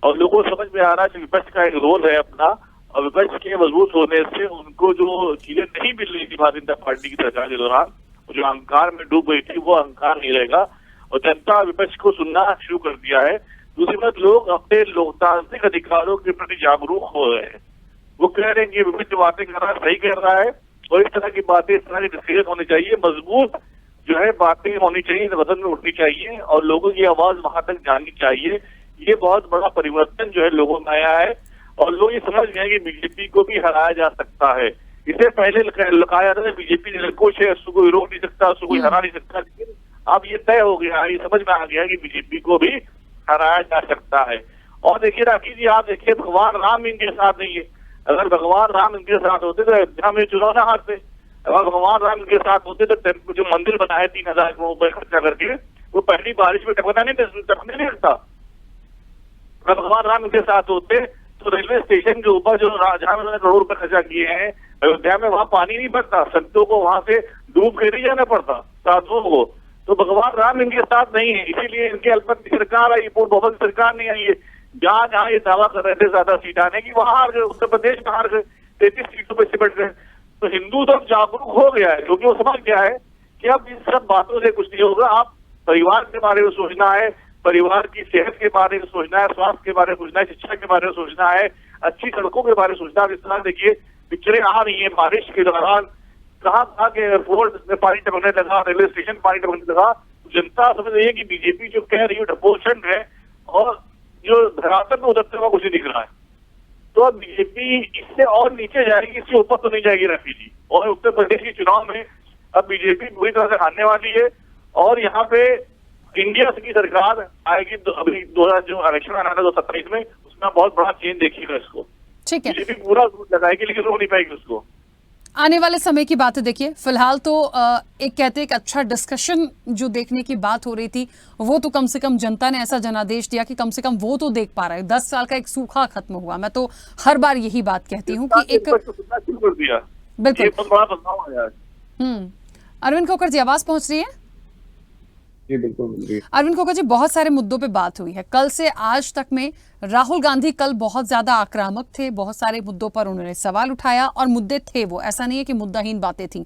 और लोगों को समझ में आ रहा है कि विपक्ष का एक रोल है अपना, और विपक्ष के मजबूत होने से उनको जो चीजें नहीं मिल रही थी भारतीय जनता पार्टी की सरकार के दौरान, जो अहंकार में डूब गई थी, वो अहंकार नहीं रहेगा और जनता विपक्ष को सुनना शुरू कर दिया है। दूसरी बात, लोग अपने लोकतांत्रिक अधिकारों के प्रति जागरूक हो रहे हैं। वो कह रहे हैं कि विपक्ष जो बातें कर रहा है सही कर रहा है और इस तरह की बातें, इस तरह की डिस्कशन होनी चाहिए, मजबूत जो है बातें होनी चाहिए, वतन में उठनी चाहिए और लोगों की आवाज वहां तक जानी चाहिए। ये बहुत बड़ा परिवर्तन जो है लोगों में आया है और लोग ये समझ गए कि बीजेपी को भी हराया जा सकता है। इससे पहले कहा जाता था बीजेपी निरंकुश है, उसको कोई रोक नहीं सकता, उसको कोई हरा नहीं सकता, लेकिन अब ये तय हो गया, ये समझ में आ गया कि बीजेपी को भी हराया जा सकता है। और देखिए राखी जी, आप देखिए, भगवान राम इनके साथ नहीं है। अगर भगवान राम इनके साथ होते तो अयोध्या में चुनाव ना हारते। अगर भगवान राम इनके साथ होते तो जो मंदिर बनाए 3000 करोड़ रुपए खर्चा करके, वो पहली बारिश में टपकने नहीं लगता। अगर भगवान राम इनके साथ होते तो रेलवे स्टेशन के ऊपर जो जहां उन्होंने करोड़ रुपए खर्चा किए हैं अयोध्या में, वहां पानी नहीं भरता, संतों को वहां से डूब के नहीं जाना पड़ता, साधुओं को। तो भगवान राम इनके साथ नहीं है, इसीलिए इनके अल्पमत की सरकार आई, पूर्ण बहुमत की सरकार नहीं आई है। जहां ये दावा कर रहे थे ज्यादा सीट आने की, वहां हार गए, उत्तर प्रदेश में हार गए, 33 सीटों पर सिमट गए। तो हिंदू तो जागरूक हो गया है, क्योंकि वो समझ गया है कि अब इन सब बातों से कुछ नहीं होगा। आप परिवार के बारे में सोचना है, परिवार की सेहत के बारे में सोचना है, स्वास्थ्य के बारे में सोचना है, शिक्षा के बारे में सोचना है, अच्छी सड़कों के बारे में सोचना है। इस तरह देखिए पिक्चरें आ रही है बारिश के दौरान, कहाँ के एयरपोर्ट में पानी टपकने लगा, रेलवे स्टेशन पानी टपकने लगा। जनता समझ रही है कि बीजेपी जो कह रही है डपोषण है, और जो धरातल में उतरते हुआ कुछ नहीं दिख रहा है। तो अब बीजेपी इससे और नीचे जाएगी, इससे ऊपर तो नहीं जाएगी रफी जी। और उत्तर प्रदेश के चुनाव में अब बीजेपी पूरी तरह से हारने वाली है, और यहाँ पे इंडिया की सरकार आएगी। अभी 2000 जो इलेक्शन आना था 2027 में, उसमें बहुत बड़ा चेंज देखिएगा इसको। ठीक है, बीजेपी पूरा लगाएगी लेकिन रो नहीं पाएगी उसको। आने वाले समय की बात है। देखिए फिलहाल तो एक कहते हैं एक अच्छा डिस्कशन जो देखने की बात हो रही थी, वो तो कम से कम जनता ने ऐसा जनादेश दिया कि कम से कम वो तो देख पा रहे हैं। 10 साल का एक सूखा खत्म हुआ। मैं तो हर बार यही बात कहती हूँ कि एक बिल्कुल बड़ा बदलाव आया है। अरविंद खोखर जी, आवाज पहुंच रही है? जी बिल्कुल। अरविंद खोखर जी, बहुत सारे मुद्दों पे बात हुई है कल से आज तक में। राहुल गांधी कल बहुत ज्यादा आक्रामक थे, बहुत सारे मुद्दों पर उन्होंने सवाल उठाया, और मुद्दे थे वो, ऐसा नहीं है कि मुद्दाहीन बातें थी।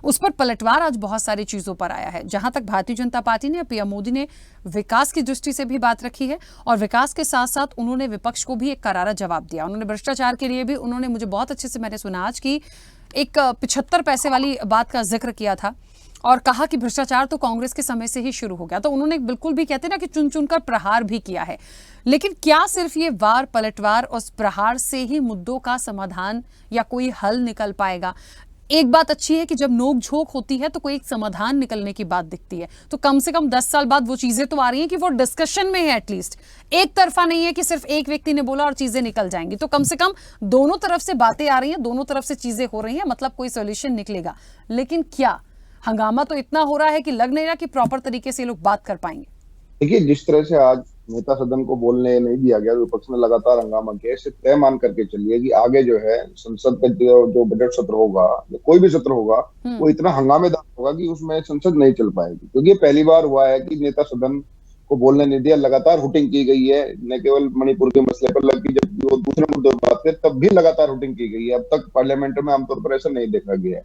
उस पर पलटवार आज बहुत सारी चीजों पर आया है। जहां तक भारतीय जनता पार्टी ने, पीएम मोदी ने विकास की दृष्टि से भी बात रखी है, और विकास के साथ साथ उन्होंने विपक्ष को भी एक करारा जवाब दिया। उन्होंने भ्रष्टाचार के लिए भी, उन्होंने, मुझे बहुत अच्छे से मैंने सुना आज की एक 75 पैसे वाली बात का जिक्र किया था, और कहा कि भ्रष्टाचार तो कांग्रेस के समय से ही शुरू हो गया। तो उन्होंने बिल्कुल भी, कहते ना कि चुन चुनकर प्रहार भी किया है। लेकिन क्या सिर्फ ये वार पलटवार और प्रहार से ही मुद्दों का समाधान या कोई हल निकल पाएगा? एक बात अच्छी है कि जब नोक झोंक होती है तो कोई एक समाधान निकलने की बात दिखती है। तो कम से कम 10 साल बाद वो चीजें तो आ रही हैं कि वो डिस्कशन में है, एटलीस्ट एक तरफा नहीं है कि सिर्फ एक व्यक्ति ने बोला और चीजें निकल जाएंगी। तो कम से कम दोनों तरफ से बातें आ रही हैं, दोनों तरफ से चीजें हो रही हैं, मतलब कोई सोल्यूशन निकलेगा। लेकिन क्या हंगामा तो इतना हो रहा है कि लग नहीं रहा कि प्रॉपर तरीके से लोग बात कर पाएंगे। देखिए, जिस तरह से आज नेता सदन को बोलने नहीं दिया गया, विपक्ष ने लगातार हंगामा किया, इससे तय मान करके चलिए कि आगे जो है संसद का जो बजट सत्र होगा, कोई भी सत्र होगा, वो इतना हंगामेदार होगा कि उसमें संसद नहीं चल पाएगी। क्योंकि पहली बार हुआ है कि नेता सदन को बोलने नहीं दिया, लगातार हुटिंग की गई है। न केवल मणिपुर के मसले पर, बल्कि जब वो दूसरे मुद्दों पर बात करते तब भी लगातार हुटिंग की गई है। अब तक पार्लियामेंट में आमतौर पर ऐसा नहीं देखा गया है।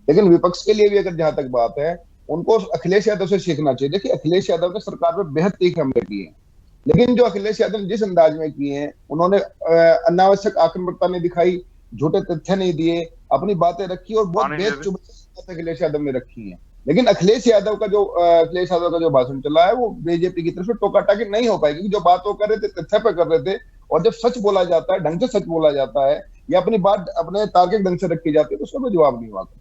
लेकिन विपक्ष के लिए भी अगर जहां तक बात है, उनको अखिलेश यादव से सीखना चाहिए। देखिए, अखिलेश यादव ने सरकार पर बेहद तीखे हमले किए हैं, लेकिन जो अखिलेश यादव ने जिस अंदाज में किए हैं, उन्होंने अनावश्यक आक्रामकता नहीं दिखाई, झूठे तथ्य नहीं दिए, अपनी बातें रखी, और बहुत बेचुभ अखिलेश यादव ने रखी है। लेकिन अखिलेश यादव का जो भाषण चला है, वो बीजेपी की तरफ से टोका टाकी नहीं हो पाएगी। जो बात वो कर रहे थे तथ्य पे कर रहे थे, और जब सच बोला जाता है, ढंग से सच बोला जाता है, या अपनी बात अपने तार्किक ढंग से रखी जाती है, तो उसका कोई जवाब नहीं हुआ करता।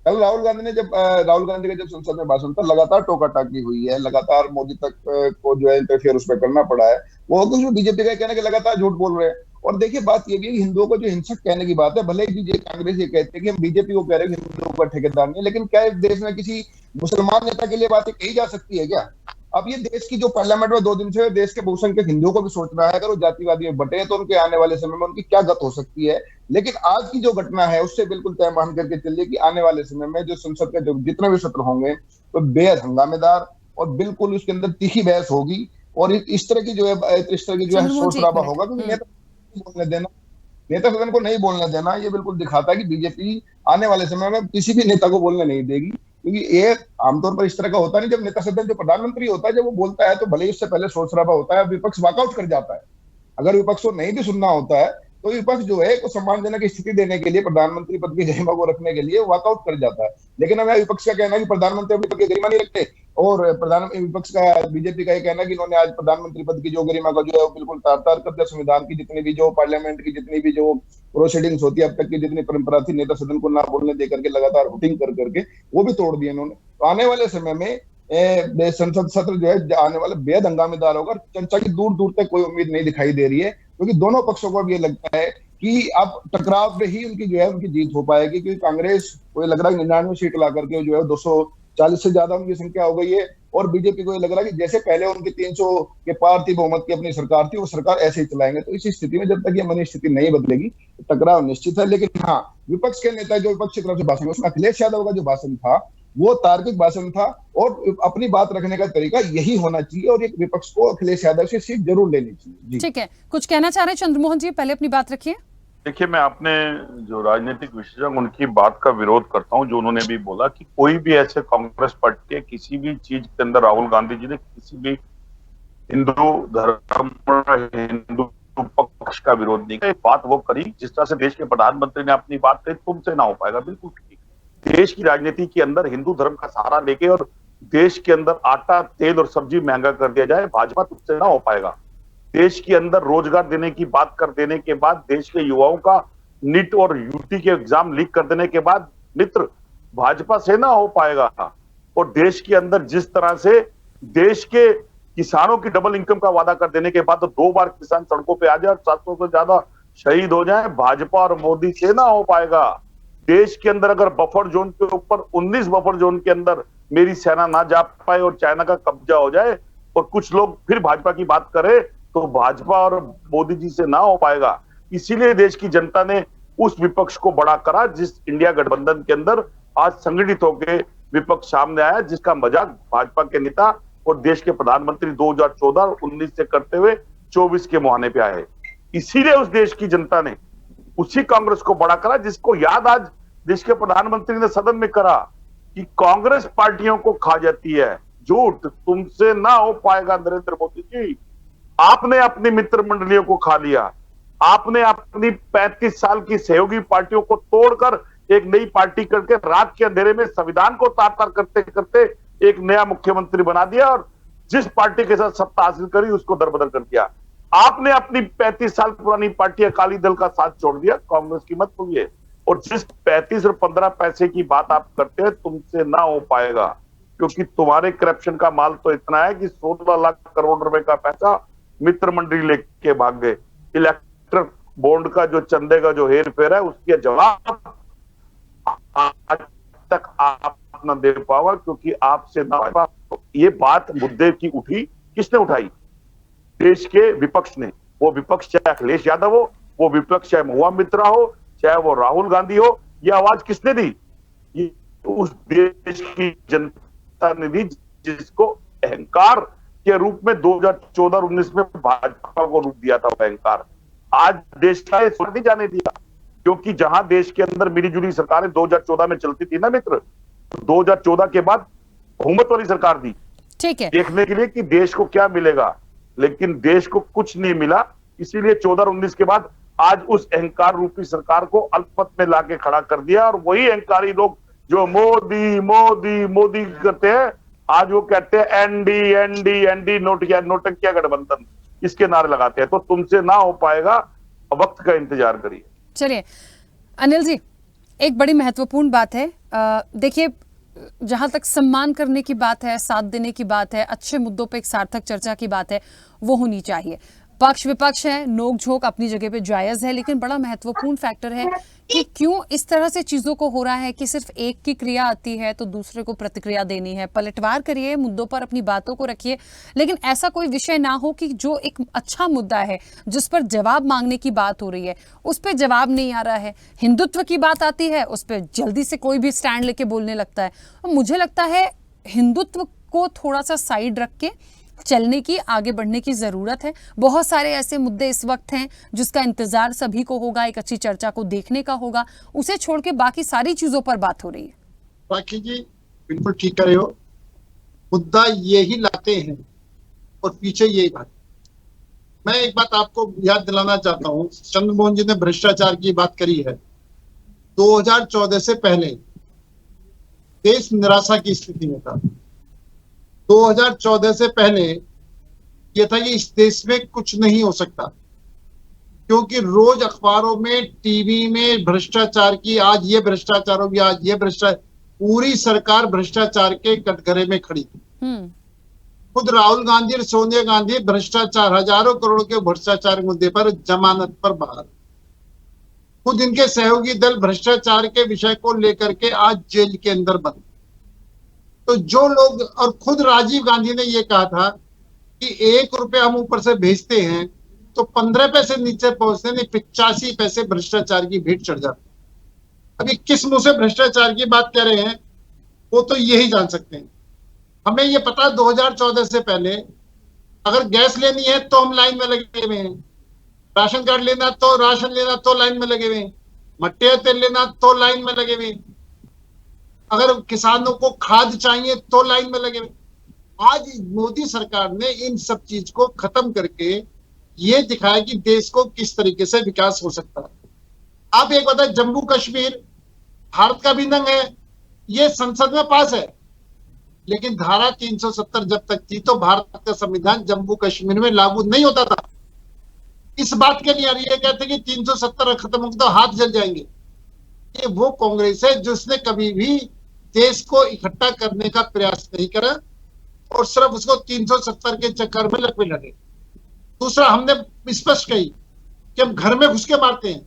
कल राहुल गांधी का जब संसद में भाषण था, लगातार टोका टाकी हुई है, लगातार मोदी तक को जो है इंटरफेयर उसमें करना पड़ा है। वो कुछ बीजेपी का कहना कि लगातार झूठ बोल रहे हैं। और देखिए, बात ये भी है कि हिंदुओं को जो हिंसक कहने की बात है, भले ही कांग्रेस ये कहते हैं कि हम बीजेपी को कह रहे हैं हिंदुओं का ठेकेदार नहीं है, लेकिन क्या देश में किसी मुसलमान नेता के लिए बातें कही जा सकती है क्या? अब ये देश की जो पार्लियामेंट में 2 दिन से देश के बहुसंख्यक के हिंदुओं को भी सोचना है, अगर वो जातिवादी में बटे तो उनके आने वाले समय में उनकी क्या गत हो सकती है। लेकिन आज की जो घटना है, उससे बिल्कुल तय मान करके चलिए कि आने वाले समय में जो संसद के जो जितने भी सत्र होंगे, तो बेहद हंगामेदार और बिल्कुल उसके अंदर तीखी बहस होगी, और इस तरह की जो है शोर शराबा होगा। क्योंकि नेता सदन को नहीं बोलने देना, ये बिल्कुल दिखाता है कि बीजेपी आने वाले समय में किसी भी नेता को बोलने नहीं देगी। क्योंकि ये आमतौर पर इस तरह का होता नहीं, जब नेता सदन जो प्रधानमंत्री होता है, जब वो बोलता है तो भले ही उससे पहले शोर शराबा होता है, विपक्ष वॉकआउट कर जाता है। अगर विपक्ष को नहीं भी सुनना होता है, तो विपक्ष जो है को सम्मानजनक स्थिति देने के लिए, प्रधानमंत्री पद की गरिमा को रखने के लिए वॉकआउट कर जाता है। लेकिन अब विपक्ष का कहना है कि प्रधानमंत्री अपनी पद की गरिमा नहीं रखते, और विपक्ष का, बीजेपी का ये कहना है कि इन्होंने आज प्रधानमंत्री पद की जो गरिमा का जो है बिल्कुल तार-तार कर दिया। संविधान की जितनी भी जो पार्लियामेंट की जितनी भी जो प्रोसीडिंग्स होती है, अब तक की जितनी परंपरा थी नेता सदन को ना बोलने दे करके लगातार वोटिंग कर करके, वो भी तोड़ दिए इन्होंने। तो आने वाले समय में संसद सत्र जो है आने वाले बेहद हंगामेदार होगा। चर्चा की दूर दूर तक कोई उम्मीद नहीं दिखाई दे रही है, क्योंकि दोनों पक्षों को अब ये लगता है कि अब टकराव पे ही उनकी जो है उनकी जीत हो पाएगी। क्योंकि कांग्रेस को लग रहा है 99 सीट ला करके जो है 240 से ज्यादा उनकी संख्या हो गई है, और बीजेपी को ये लग रहा है कि जैसे पहले उनकी 300 के पार थी बहुमत की अपनी सरकार थी, वो सरकार ऐसे ही चलाएंगे। तो इसी स्थिति में जब तक ये मनी स्थिति नहीं बदलेगी, टकराव निश्चित है। लेकिन हाँ, विपक्ष के नेता जो विपक्ष की तरफ से भाषण, उसमें अखिलेश यादव का जो भाषण था, वो तार्किक भाषण था और अपनी बात रखने का तरीका यही होना चाहिए और एक विपक्ष को अखिलेश यादव से सीट जरूर लेनी चाहिए। ठीक है, कुछ कहना चाह रहे हैं चंद्रमोहन जी, पहले अपनी बात रखिए। देखिए, मैं अपने जो राजनीतिक विशेषज्ञ उनकी बात का विरोध करता हूं, जो उन्होंने भी बोला कि कोई भी ऐसे कांग्रेस पार्टी के किसी भी चीज के अंदर राहुल गांधी जी ने किसी भी हिंदू धर्म, हिंदू पक्ष का विरोध नहीं किया। बात वो करी जिस तरह से देश के प्रधानमंत्री ने अपनी बात कही, तुमसे ना हो पाएगा, बिल्कुल ठीक। देश की राजनीति के अंदर हिंदू धर्म का सहारा लेके और देश के अंदर आटा, तेल और सब्जी महंगा कर दिया जाए, भाजपा तुमसे ना हो पाएगा। देश के अंदर रोजगार देने की बात कर देने के बाद, देश के युवाओं का नीट और यूटी के एग्जाम लीक कर देने के बाद, मित्र भाजपा से ना हो पाएगा। और देश के अंदर जिस तरह से देश के किसानों की डबल इनकम का वादा कर देने के बाद तो 2 बार किसान सड़कों पे आ जाए और 700 से ज्यादा शहीद हो जाए, भाजपा और मोदी से ना हो पाएगा। देश के अंदर अगर बफर जोन के ऊपर 19 बफर जोन के अंदर मेरी सेना ना जा पाए और चाइना का कब्जा हो जाए और कुछ लोग फिर भाजपा की बात करे, तो भाजपा और मोदी जी से ना हो पाएगा। इसीलिए देश की जनता ने उस विपक्ष को बड़ा करा जिस इंडिया गठबंधन के अंदर आज संगठित होकर विपक्ष सामने आया, जिसका मजाक भाजपा के नेता और देश के प्रधानमंत्री 2014 और 19 से करते हुए 24 के मुहाने पे आए। इसीलिए उस देश की जनता ने उसी कांग्रेस को बड़ा करा, जिसको याद आज देश के प्रधानमंत्री ने सदन में करा कि कांग्रेस पार्टियों को खा जाती है। झूठ, तुमसे ना हो पाएगा नरेंद्र मोदी जी। आपने अपनी मित्र मंडलियों को खा लिया, आपने अपनी 35 साल की सहयोगी पार्टियों को तोड़कर एक नई पार्टी करके रात के अंधेरे में संविधान को तार-तार करते करते एक नया मुख्यमंत्री बना दिया और जिस पार्टी के साथ सत्ता हासिल करी उसको दरबदर कर दिया। आपने अपनी 35 साल पुरानी पार्टी अकाली दल का साथ छोड़ दिया, कांग्रेस की मत भूलिए। और जिस 35 और 15 पैसे की बात आप करते हैं, तुमसे ना हो पाएगा, क्योंकि तुम्हारे करप्शन का माल तो इतना है कि 16 लाख करोड़ रुपए का पैसा मित्र मंडली लेके भाग गए। इलेक्ट्रल बॉन्ड का जो चंदे का जो हेर फेर है, उसके जवाब आज तक आप न दे पाओ, क्योंकि आपसे ना। ये बात मुद्दे की उठी, किसने उठाई? देश के विपक्ष ने। वो विपक्ष चाहे अखिलेश यादव हो, वो विपक्ष चाहे महुआ मित्रा हो, चाहे वो राहुल गांधी हो, ये आवाज किसने दी? ये उस देश की जनता ने दी, जिसको अहंकार के रूप में 2014 और 19 में भाजपा को रूप दिया था। अहंकार आज देश का नहीं जाने दिया, क्योंकि जहां देश के अंदर मिलीजुली सरकारें 2014 में चलती थी ना मित्र, 2014 के बाद बहुमत वाली सरकार दी, ठीक है, देखने के लिए कि देश को क्या मिलेगा, लेकिन देश को कुछ नहीं मिला। इसीलिए 14 और 19 के बाद आज उस अहंकार रूपी सरकार को अल्पमत में लाके खड़ा कर दिया। और वही अहंकारी लोग जो मोदी मोदी मोदी करते हैं, आज वो कहते हैं एनडी एनडी एनडी, नोटंकिया गठबंधन, इसके नारे लगाते हैं। तो तुमसे ना हो पाएगा, वक्त का इंतजार करिए। चलिए अनिल जी, एक बड़ी महत्वपूर्ण बात है। देखिए, जहां तक सम्मान करने की बात है, साथ देने की बात है, अच्छे मुद्दों पे एक सार्थक चर्चा की बात है, वो होनी चाहिए। पक्ष विपक्ष है, नोक झोंक अपनी जगह पे जायज है, लेकिन बड़ा महत्वपूर्ण फैक्टर है कि क्यों इस तरह से चीजों को हो रहा है कि सिर्फ एक की क्रिया आती है तो दूसरे को प्रतिक्रिया देनी है। पलटवार करिए, मुद्दों पर अपनी बातों को रखिए, लेकिन ऐसा कोई विषय ना हो कि जो एक अच्छा मुद्दा है, जिस पर जवाब मांगने की बात हो रही है, उस पर जवाब नहीं आ रहा है। हिंदुत्व की बात आती है, उस पर जल्दी से कोई भी स्टैंड लेके बोलने लगता है। और मुझे लगता है हिंदुत्व को थोड़ा सा साइड रख के चलने की, आगे बढ़ने की जरूरत है। बहुत सारे ऐसे मुद्दे इस वक्त हैं जिसका इंतजार सभी को होगा, एक अच्छी चर्चा को देखने का होगा। उसे छोड़ के बाकी सारी चीजों पर बात हो रही है। बाकी जी बिल्कुल ठीक कर रहे हो, मुद्दा यही लाते हैं और पीछे यही बात। मैं एक बात आपको याद दिलाना चाहता हूं, चंद्रमोहन जी ने भ्रष्टाचार की बात करी है। 2014 से पहले देश निराशा की स्थिति में था। 2014 से पहले यह था कि इस देश में कुछ नहीं हो सकता, क्योंकि रोज अखबारों में, टीवी में भ्रष्टाचार की, आज ये भ्रष्टाचार हो गया, आज ये भ्रष्टाचार, पूरी सरकार भ्रष्टाचार के कटघरे में खड़ी थी। खुद राहुल गांधी और सोनिया गांधी भ्रष्टाचार, हजारों करोड़ के भ्रष्टाचार मुद्दे पर जमानत पर बाहर। खुद इनके सहयोगी दल भ्रष्टाचार के विषय को लेकर के आज जेल के अंदर बंद। तो जो लोग, और खुद राजीव गांधी ने यह कहा था कि 1 रुपया हम ऊपर से भेजते हैं तो 15 पैसे नीचे पहुंचते नहीं, 85 पैसे भ्रष्टाचार की भेंट चढ़ जाती। अभी किस मुंह से भ्रष्टाचार की बात कर रहे हैं? वो तो यही जान सकते हैं। हमें ये पता 2014 से पहले अगर गैस लेनी है तो हम लाइन में लगे हुए हैं, राशन कार्ड लेना तो राशन लेना तो लाइन में लगे हुए हैं, मट्टिया तेल लेना तो लाइन में लगे हुए हैं, अगर किसानों को खाद चाहिए तो लाइन में लगे हुए। आज मोदी सरकार ने इन सब चीज को खत्म करके ये दिखाया कि देश को किस तरीके से विकास हो सकता है। आप एक बताए, जम्मू कश्मीर भारत का भी अंग है, ये संसद में पास है, लेकिन धारा 370 जब तक थी तो भारत का संविधान जम्मू कश्मीर में लागू नहीं होता था। इस बात के लिए ये कहते कि 370 खत्म हो तो हाथ जल जाएंगे। ये वो कांग्रेस है जिसने कभी भी देश को इकट्ठा करने का प्रयास नहीं करा और सिर्फ उसको 370 के चक्कर में लपेट लगे। दूसरा, हमने स्पष्ट कही कि हम घर में घुस के मारते हैं,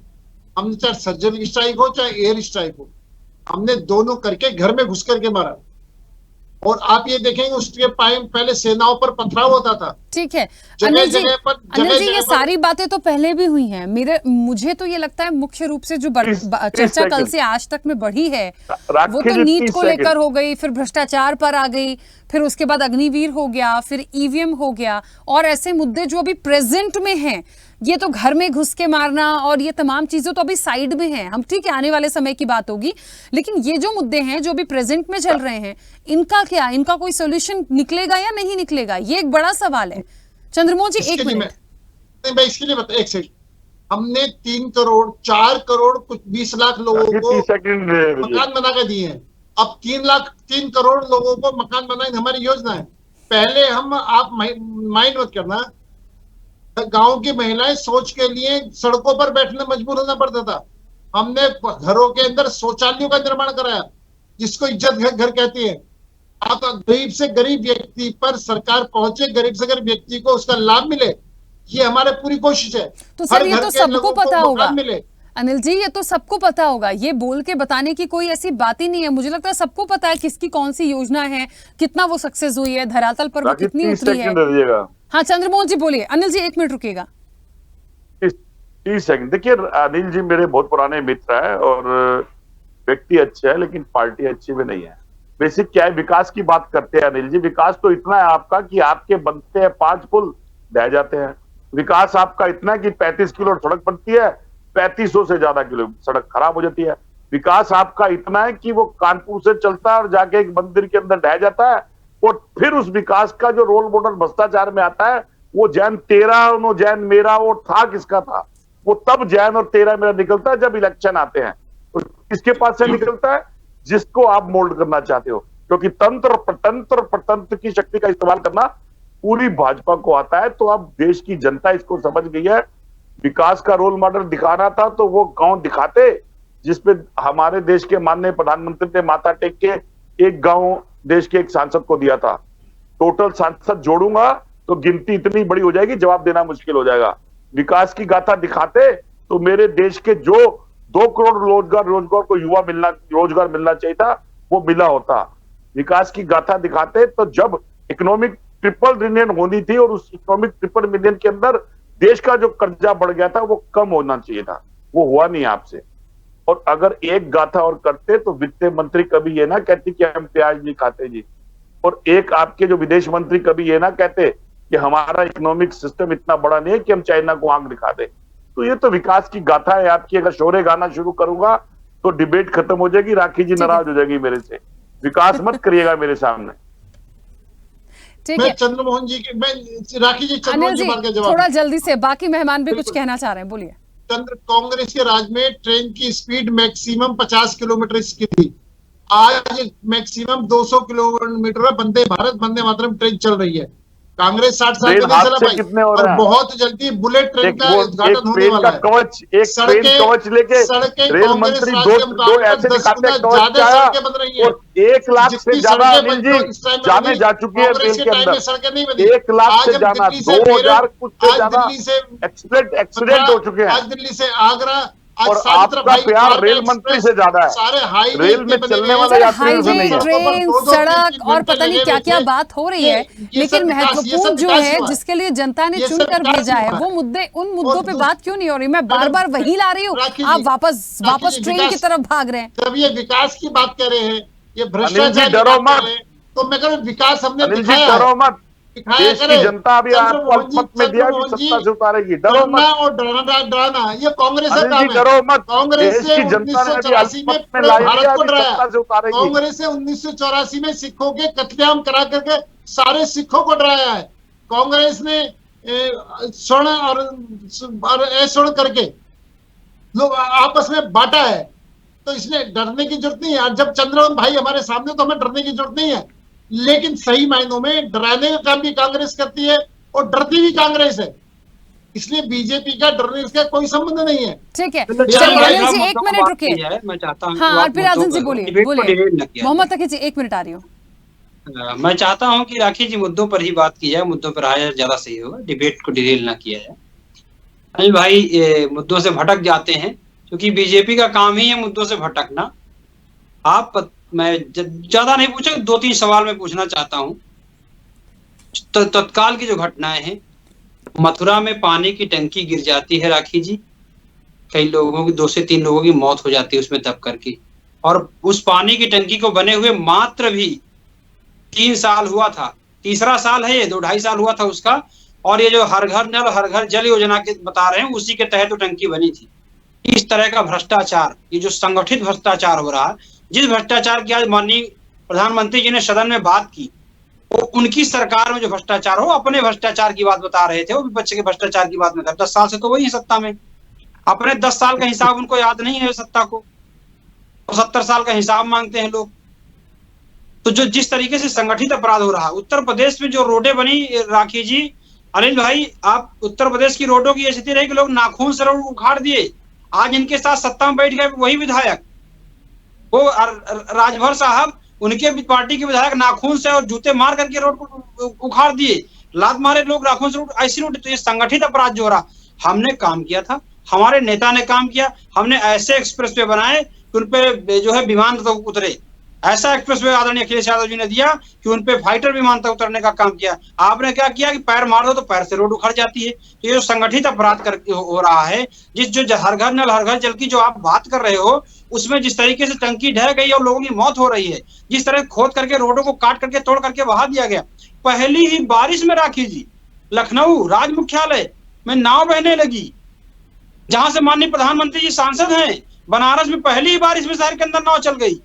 हमने चाहे सर्जिकल स्ट्राइक हो चाहे एयर स्ट्राइक हो, हमने दोनों करके घर में घुस करके मारा। और आप ये देखेंगे उसके पहले सेनाओं पर पथराव होता था। ठीक है जगह अनिल जी, जगह पर अनिल जी ये सारी बातें तो पहले भी हुई हैं। मुझे तो ये लगता है मुख्य रूप से जो चर्चा कल से आज तक में बढ़ी है वो तो नीट को लेकर हो गई, फिर भ्रष्टाचार पर आ गई, फिर उसके बाद अग्निवीर हो गया, फिर ईवीएम हो गया, और ऐसे मुद्दे जो अभी प्रेजेंट में हैं, ये तो घर में घुस के मारना और ये तमाम चीजें तो अभी साइड में हैं। हम ठीक है आने वाले समय की बात होगी, लेकिन ये जो मुद्दे हैं जो अभी प्रेजेंट में चल रहे हैं, इनका क्या, इनका कोई सोल्यूशन निकलेगा या नहीं निकलेगा, ये एक बड़ा सवाल है। चंद्रमोहन जी एक मिनट, मैं इसके लिए बता, एक सेकंड। हमने 3 करोड़ 4 करोड़ कुछ 20 लाख लोगों को मकान बना के दिए हैं। अब 3 करोड़ लोगों को मकान बनाने हमारी योजना है। पहले हम, आप माइंड मत करना, गांव की महिलाएं शौच के लिए सड़कों पर बैठने मजबूर होना पड़ता था। हमने घरों के अंदर शौचालयों का निर्माण कराया, जिसको इज्जत घर कहती है। आप गरीब से गरीब व्यक्ति पर सरकार पहुंचे, गरीब से गरीब व्यक्ति को उसका लाभ मिले, ये हमारे पूरी कोशिश है। तो सर ये तो सबको पता होगा मिले। अनिल जी, ये तो सबको पता होगा, ये बोल के बताने की कोई ऐसी बात ही नहीं है। मुझे लगता है सबको पता है किसकी कौन सी योजना है, कितना वो सक्सेस हुई है, धरातल पर वो कितनी उतरी है। हाँ चंद्रमोहन जी बोलिए। अनिल जी 1 मिनट रुकिएगा। 30 सेकंड। देखिए अनिल जी मेरे बहुत पुराने मित्र है और व्यक्ति अच्छे है, लेकिन पार्टी अच्छी भी नहीं है। बेसिक क्या है, विकास की बात करते हैं अनिल जी। विकास तो इतना है आपका कि आपके बनते हैं 5 पुल ढह जाते हैं। विकास आपका इतना है कि 35 किलो सड़क बनती है, 3500 से ज्यादा किलो सड़क खराब हो जाती है। विकास आपका इतना है कि वो कानपुर से चलता है और जाके एक मंदिर के अंदर ढह जाता है, और फिर उस विकास का जो रोल मॉडल भ्रष्टाचार में आता है, वो जैन तेरा नो जैन मेरा, वो था किसका था, वो तब जैन और तेरा मेरा निकलता है जब इलेक्शन आते हैं। तो किसके पास से निकलता है? जिसको आप मोल्ड करना चाहते हो, क्योंकि तंत्र प्रतंत्र की शक्ति का इस्तेमाल करना पूरी भाजपा को आता है। तो अब देश की जनता इसको समझ गई है। विकास का रोल मॉडल दिखाना था तो वो गांव दिखाते, जिसपे हमारे देश के माननीय प्रधानमंत्री ने माथा टेक के एक गांव देश के एक सांसद को दिया था। टोटल सांसद जोड़ूंगा तो गिनती इतनी बड़ी हो जाएगी, जवाब देना मुश्किल हो जाएगा। विकास की गाथा दिखाते तो मेरे देश के जो 2 करोड़ रोजगार को रोजगार मिलना चाहिए था, वो मिला होता। विकास की गाथा दिखाते तो जब इकोनॉमिक ट्रिपल मिलियन होनी थी, और उस इकोनॉमिक ट्रिपल मिलियन के अंदर देश का जो कर्जा बढ़ गया था वो कम होना चाहिए था, वो हुआ नहीं आपसे। और अगर एक गाथा और करते तो वित्त मंत्री कभी ये ना कहती कि हम प्याज नहीं खाते जी, और एक आपके जो विदेश मंत्री कभी ये ना कहते कि हमारा इकोनॉमिक सिस्टम इतना बड़ा नहीं है कि हम चाइना को आंख दिखा दे। तो ये तो विकास की गाथा है आपकी। अगर शोरे गाना शुरू करूंगा तो डिबेट खत्म हो जाएगी, राखी जी नाराज हो जाएगी मेरे से। विकास मत करिएगा मेरे सामने। मैं चंद्रमोहन जी के, मैं राखी जी चंद्रमोहन जी बात का जवाब थोड़ा जल्दी से, बाकी मेहमान भी कुछ कहना चाह रहे हैं, बोलिए। कांग्रेस के राज में ट्रेन की स्पीड मैक्सिमम 50 किलोमीटर की थी, आज maximum 200 kilometre Vande Bharat Vande Mataram train चल रही है। कांग्रेस 60 साल का नहीं चला पाई, और बहुत जल्दी बुलेट ट्रेन का उद्घाटन होने वाला है। कवच लेके रेल मंत्री दो ऐसे दिखाते हैं, सड़कें बन रही है, 1 लाख से ज्यादा अनिल जी जाने जा चुकी है रेल के अंदर। 1 लाख से ज्यादा, 2000 कुछ से ज्यादा एक्सीडेंट हो चुके हैं। आज दिल्ली से आगरा, और आपका प्यार रेल मंत्री से ज्यादा है। सारे रेल में चलने वाले यात्रियों से नहीं है। ट्रेन, सड़क और पता नहीं क्या क्या बात हो रही है, लेकिन महत्वपूर्ण जो है जिसके लिए जनता ने चुनकर भेजा है, वो मुद्दे, उन मुद्दों पे बात क्यों नहीं हो रही? मैं बार बार वही ला रही हूँ, आप वापस ट्रेन की तरफ भाग रहे हैं। जब ये विकास की बात कर रहे हैं, ये भ्रष्टाचार डरो मत। तो मैं कह रहा हूं विकास हमने अनिल जी दिखाया डरो मत, दिखाया देश की जनता अभी आपको अल्पमत में दिया कि सत्ता से उतारेगी, डरो मत। और डराना ये कांग्रेस का अनिल काम जी है। डरो मत, कांग्रेस देश से की जनता ने अभी 1984 में अल्पमत में पूरे लाई भारत दिया को कि डराया। सत्ता से उतारेगी। कांग्रेस ने 1984 में सिखों के कत्लेआम करा करके सारे सिखों को डराया है। कांग्रेस ने स्वर्ण और स्वर्ण करके लोग आपस में बांटा है, तो इसमें डरने की जरूरत नहीं है। जब चंद्रबाबू भाई हमारे सामने तो हमें डरने की जरूरत नहीं है, लेकिन सही मायनों में डराने का काम भी कांग्रेस करती है और डरती भी कांग्रेस है। इसलिए बीजेपी का डरने का कोई संबंध नहीं है। ठीक है, चलिए, चलिए अनिल मैं जी एक मुद्दों मिनट को रुकिए। बात की है, मैं चाहता हूं हाँ कि फिर आजम जी बोलिए डिबेट को डिले न किया मोहम्मद तकी जी 1 मिनट आ रही हो। मैं चाहता हूं कि राखी जी मुद्दों पर ही बात की जाए, मुद्दों पर आया ज्यादा सही होगा, डिबेट को डिले ना किया जाए। अनिल भाई मुद्दों से भटक जाते हैं, क्योंकि बीजेपी का काम ही है मुद्दों से भटकना। मैं ज्यादा नहीं पूछा, 2-3 सवाल मैं पूछना चाहता हूं। तत्काल की जो घटनाएं हैं, मथुरा में पानी की टंकी गिर जाती है राखी जी, कई लोगों की 2 से 3 लोगों की मौत हो जाती है उसमें दब करके, और उस पानी की टंकी को बने हुए मात्र भी 3 साल हुआ था, तीसरा साल है ये, 2-2.5 साल हुआ था उसका। और ये जो हर घर नल हर घर जल योजना के बता रहे हैं, उसी के तहत वो टंकी बनी थी। इस तरह का भ्रष्टाचार, ये जो संगठित भ्रष्टाचार हो रहा है, जिस भ्रष्टाचार की आज माननीय प्रधानमंत्री जी ने सदन में बात की, वो उनकी सरकार में जो भ्रष्टाचार हो, अपने भ्रष्टाचार की बात बता रहे थे, वो विपक्ष के भ्रष्टाचार की बात नहीं कर। 10 साल से तो वही है सत्ता में, अपने 10 साल का हिसाब उनको याद नहीं है सत्ता को, तो 70 साल का हिसाब मांगते हैं लोग। तो जो जिस तरीके से संगठित अपराध हो रहा है, उत्तर प्रदेश में जो रोडें बनी राखी जी, अनिल भाई आप उत्तर प्रदेश की रोडों की स्थिति रही कि लोग नाखून से रोड उखाड़ दिए। आज इनके साथ सत्ता में बैठ गए वही विधायक, वो राजभर साहब, उनके पार्टी के विधायक नाखून से और जूते मार करके रोड को उखाड़ दिए, लात मारे लोग नाखून से, ऐसी रोड। तो ये संगठित अपराध जो हो रहा, हमने काम किया था, हमारे नेता ने काम किया, हमने ऐसे एक्सप्रेसवे बनाए कि उनपे जो है विमान तो उतरे, ऐसा एक्सप्रेसवे आदरणीय अखिलेश यादव जी ने दिया कि उनपे फाइटर विमान तक उतरने का काम किया। आपने क्या किया कि पैर मार दो तो पैर से रोड उखड़ जाती है। तो ये जो संगठित अपराध करके हो रहा है, जिस जो हर घर नल हर घर जल की जो आप बात कर रहे हो, उसमें जिस तरीके से टंकी ढह गई और लोगों की मौत हो रही है, जिस तरह खोद करके रोडों को काट करके तोड़ करके बहा दिया गया, पहली ही बारिश में राखी जी लखनऊ राज मुख्यालय में नाव बहने लगी, जहां से माननीय प्रधानमंत्री जी सांसद हैं। बनारस में पहली ही बारिश में शहर के अंदर नाव चल गई।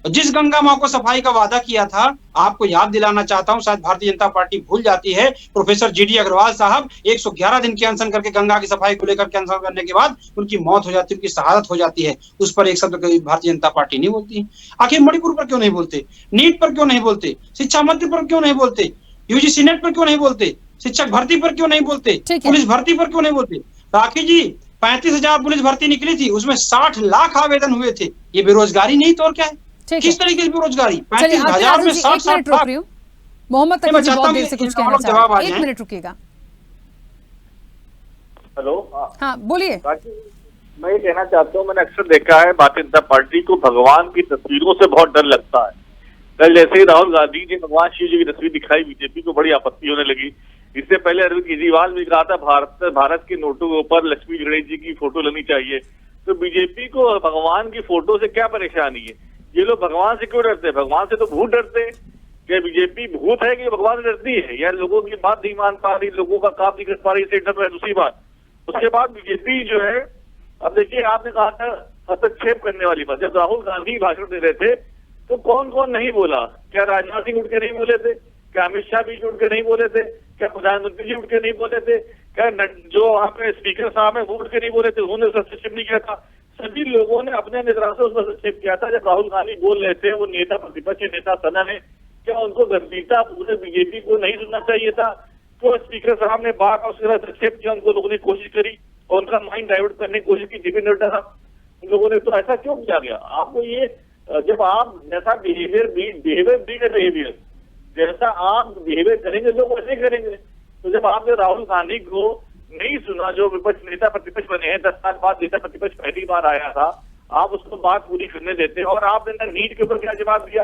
जिस गंगा मां को सफाई का वादा किया था, आपको याद दिलाना चाहता हूं, शायद भारतीय जनता पार्टी भूल जाती है, प्रोफेसर जीडी अग्रवाल साहब 111 दिन के अनशन करके गंगा की सफाई को लेकर के अनशन करने के बाद उनकी मौत हो जाती है, उनकी शहादत हो जाती है। उस पर एक शब्द भारतीय जनता पार्टी नहीं बोलती। आखिर मणिपुर पर क्यों नहीं बोलते, नीट पर क्यों नहीं बोलते, शिक्षा मंत्री पर क्यों नहीं बोलते, यूजीसी नेट पर क्यों नहीं बोलते, शिक्षक भर्ती पर क्यों नहीं बोलते, पुलिस भर्ती पर क्यों नहीं बोलते। राखी जी 35,000 पुलिस भर्ती निकली थी, उसमें 60 लाख आवेदन हुए थे। ये बेरोजगारी नहीं तो और क्या है? किस तरीके से बेरोजगारी? 35,000 में 60 लाख। मोहम्मद तकी जी बहुत देर से कुछ कहना चाह रहे हैं, 1 मिनट रुकिएगा। हेलो, हाँ बोलिए। मैं ये कहना चाहता हूँ, मैंने अक्सर देखा है भारतीय जनता पार्टी को भगवान की तस्वीरों से बहुत डर लगता है। कल जैसे ही राहुल गांधी जी भगवान शिव जी की तस्वीर दिखाई, बीजेपी को बड़ी आपत्ति होने लगी। इससे पहले अरविंद केजरीवाल भी कहा था भारत के नोटों के ऊपर लक्ष्मी गणेश जी की फोटो लगनी चाहिए। तो बीजेपी को भगवान की फोटो से क्या परेशानी है? ये लोग भगवान से क्यों डरते हैं? भगवान से तो भूत डरते हैं। क्या बीजेपी भूत है कि भगवान से डरती है? या लोगों की बात नहीं मान पा रही, लोगों का काम नहीं कर पा रही, सेंटर में दूसरी बात। उसके बाद बीजेपी जो है, अब देखिए आपने कहा था हस्तक्षेप करने वाली बात, जब राहुल गांधी भाषण दे रहे थे तो कौन कौन नहीं बोला? क्या राजनाथ सिंह उठ के नहीं बोले थे? क्या अमित शाह भी उठ के नहीं बोले थे? क्या प्रधानमंत्री जी उठ के नहीं बोले थे? क्या जो वहाँ पे स्पीकर साहब है वो उठ के नहीं बोले थे? उन्होंने हस्तक्षेप नहीं किया था। सभी लोगों ने अपने नजर से उसमें हस्तक्षेप किया था। जब राहुल गांधी बोल रहे थे, वो नेता प्रतिपक्ष नेता सदन है, क्या उनको गंभीरता पूरे बीजेपी को नहीं सुनना चाहिए था? तो स्पीकर साहब ने बार बार उसका हस्तक्षेप किया, उनको लोगों ने कोशिश करी और उनका माइंड डाइवर्ट करने की कोशिश की। जेपी नड्डा साहब लोगों ने, तो ऐसा क्यों किया गया? आपको ये, जब आप जैसा बिहेवियर जैसा आप बिहेवियर करेंगे लोग वैसे करेंगे। तो जब आपने राहुल गांधी को नहीं सुना, जो विपक्ष नेता प्रतिपक्ष बने हैं, 10 साल बाद नेता प्रतिपक्ष पहली बार आया था, आप उसको बात पूरी करने देते। और आपने नीट के ऊपर क्या जवाब दिया,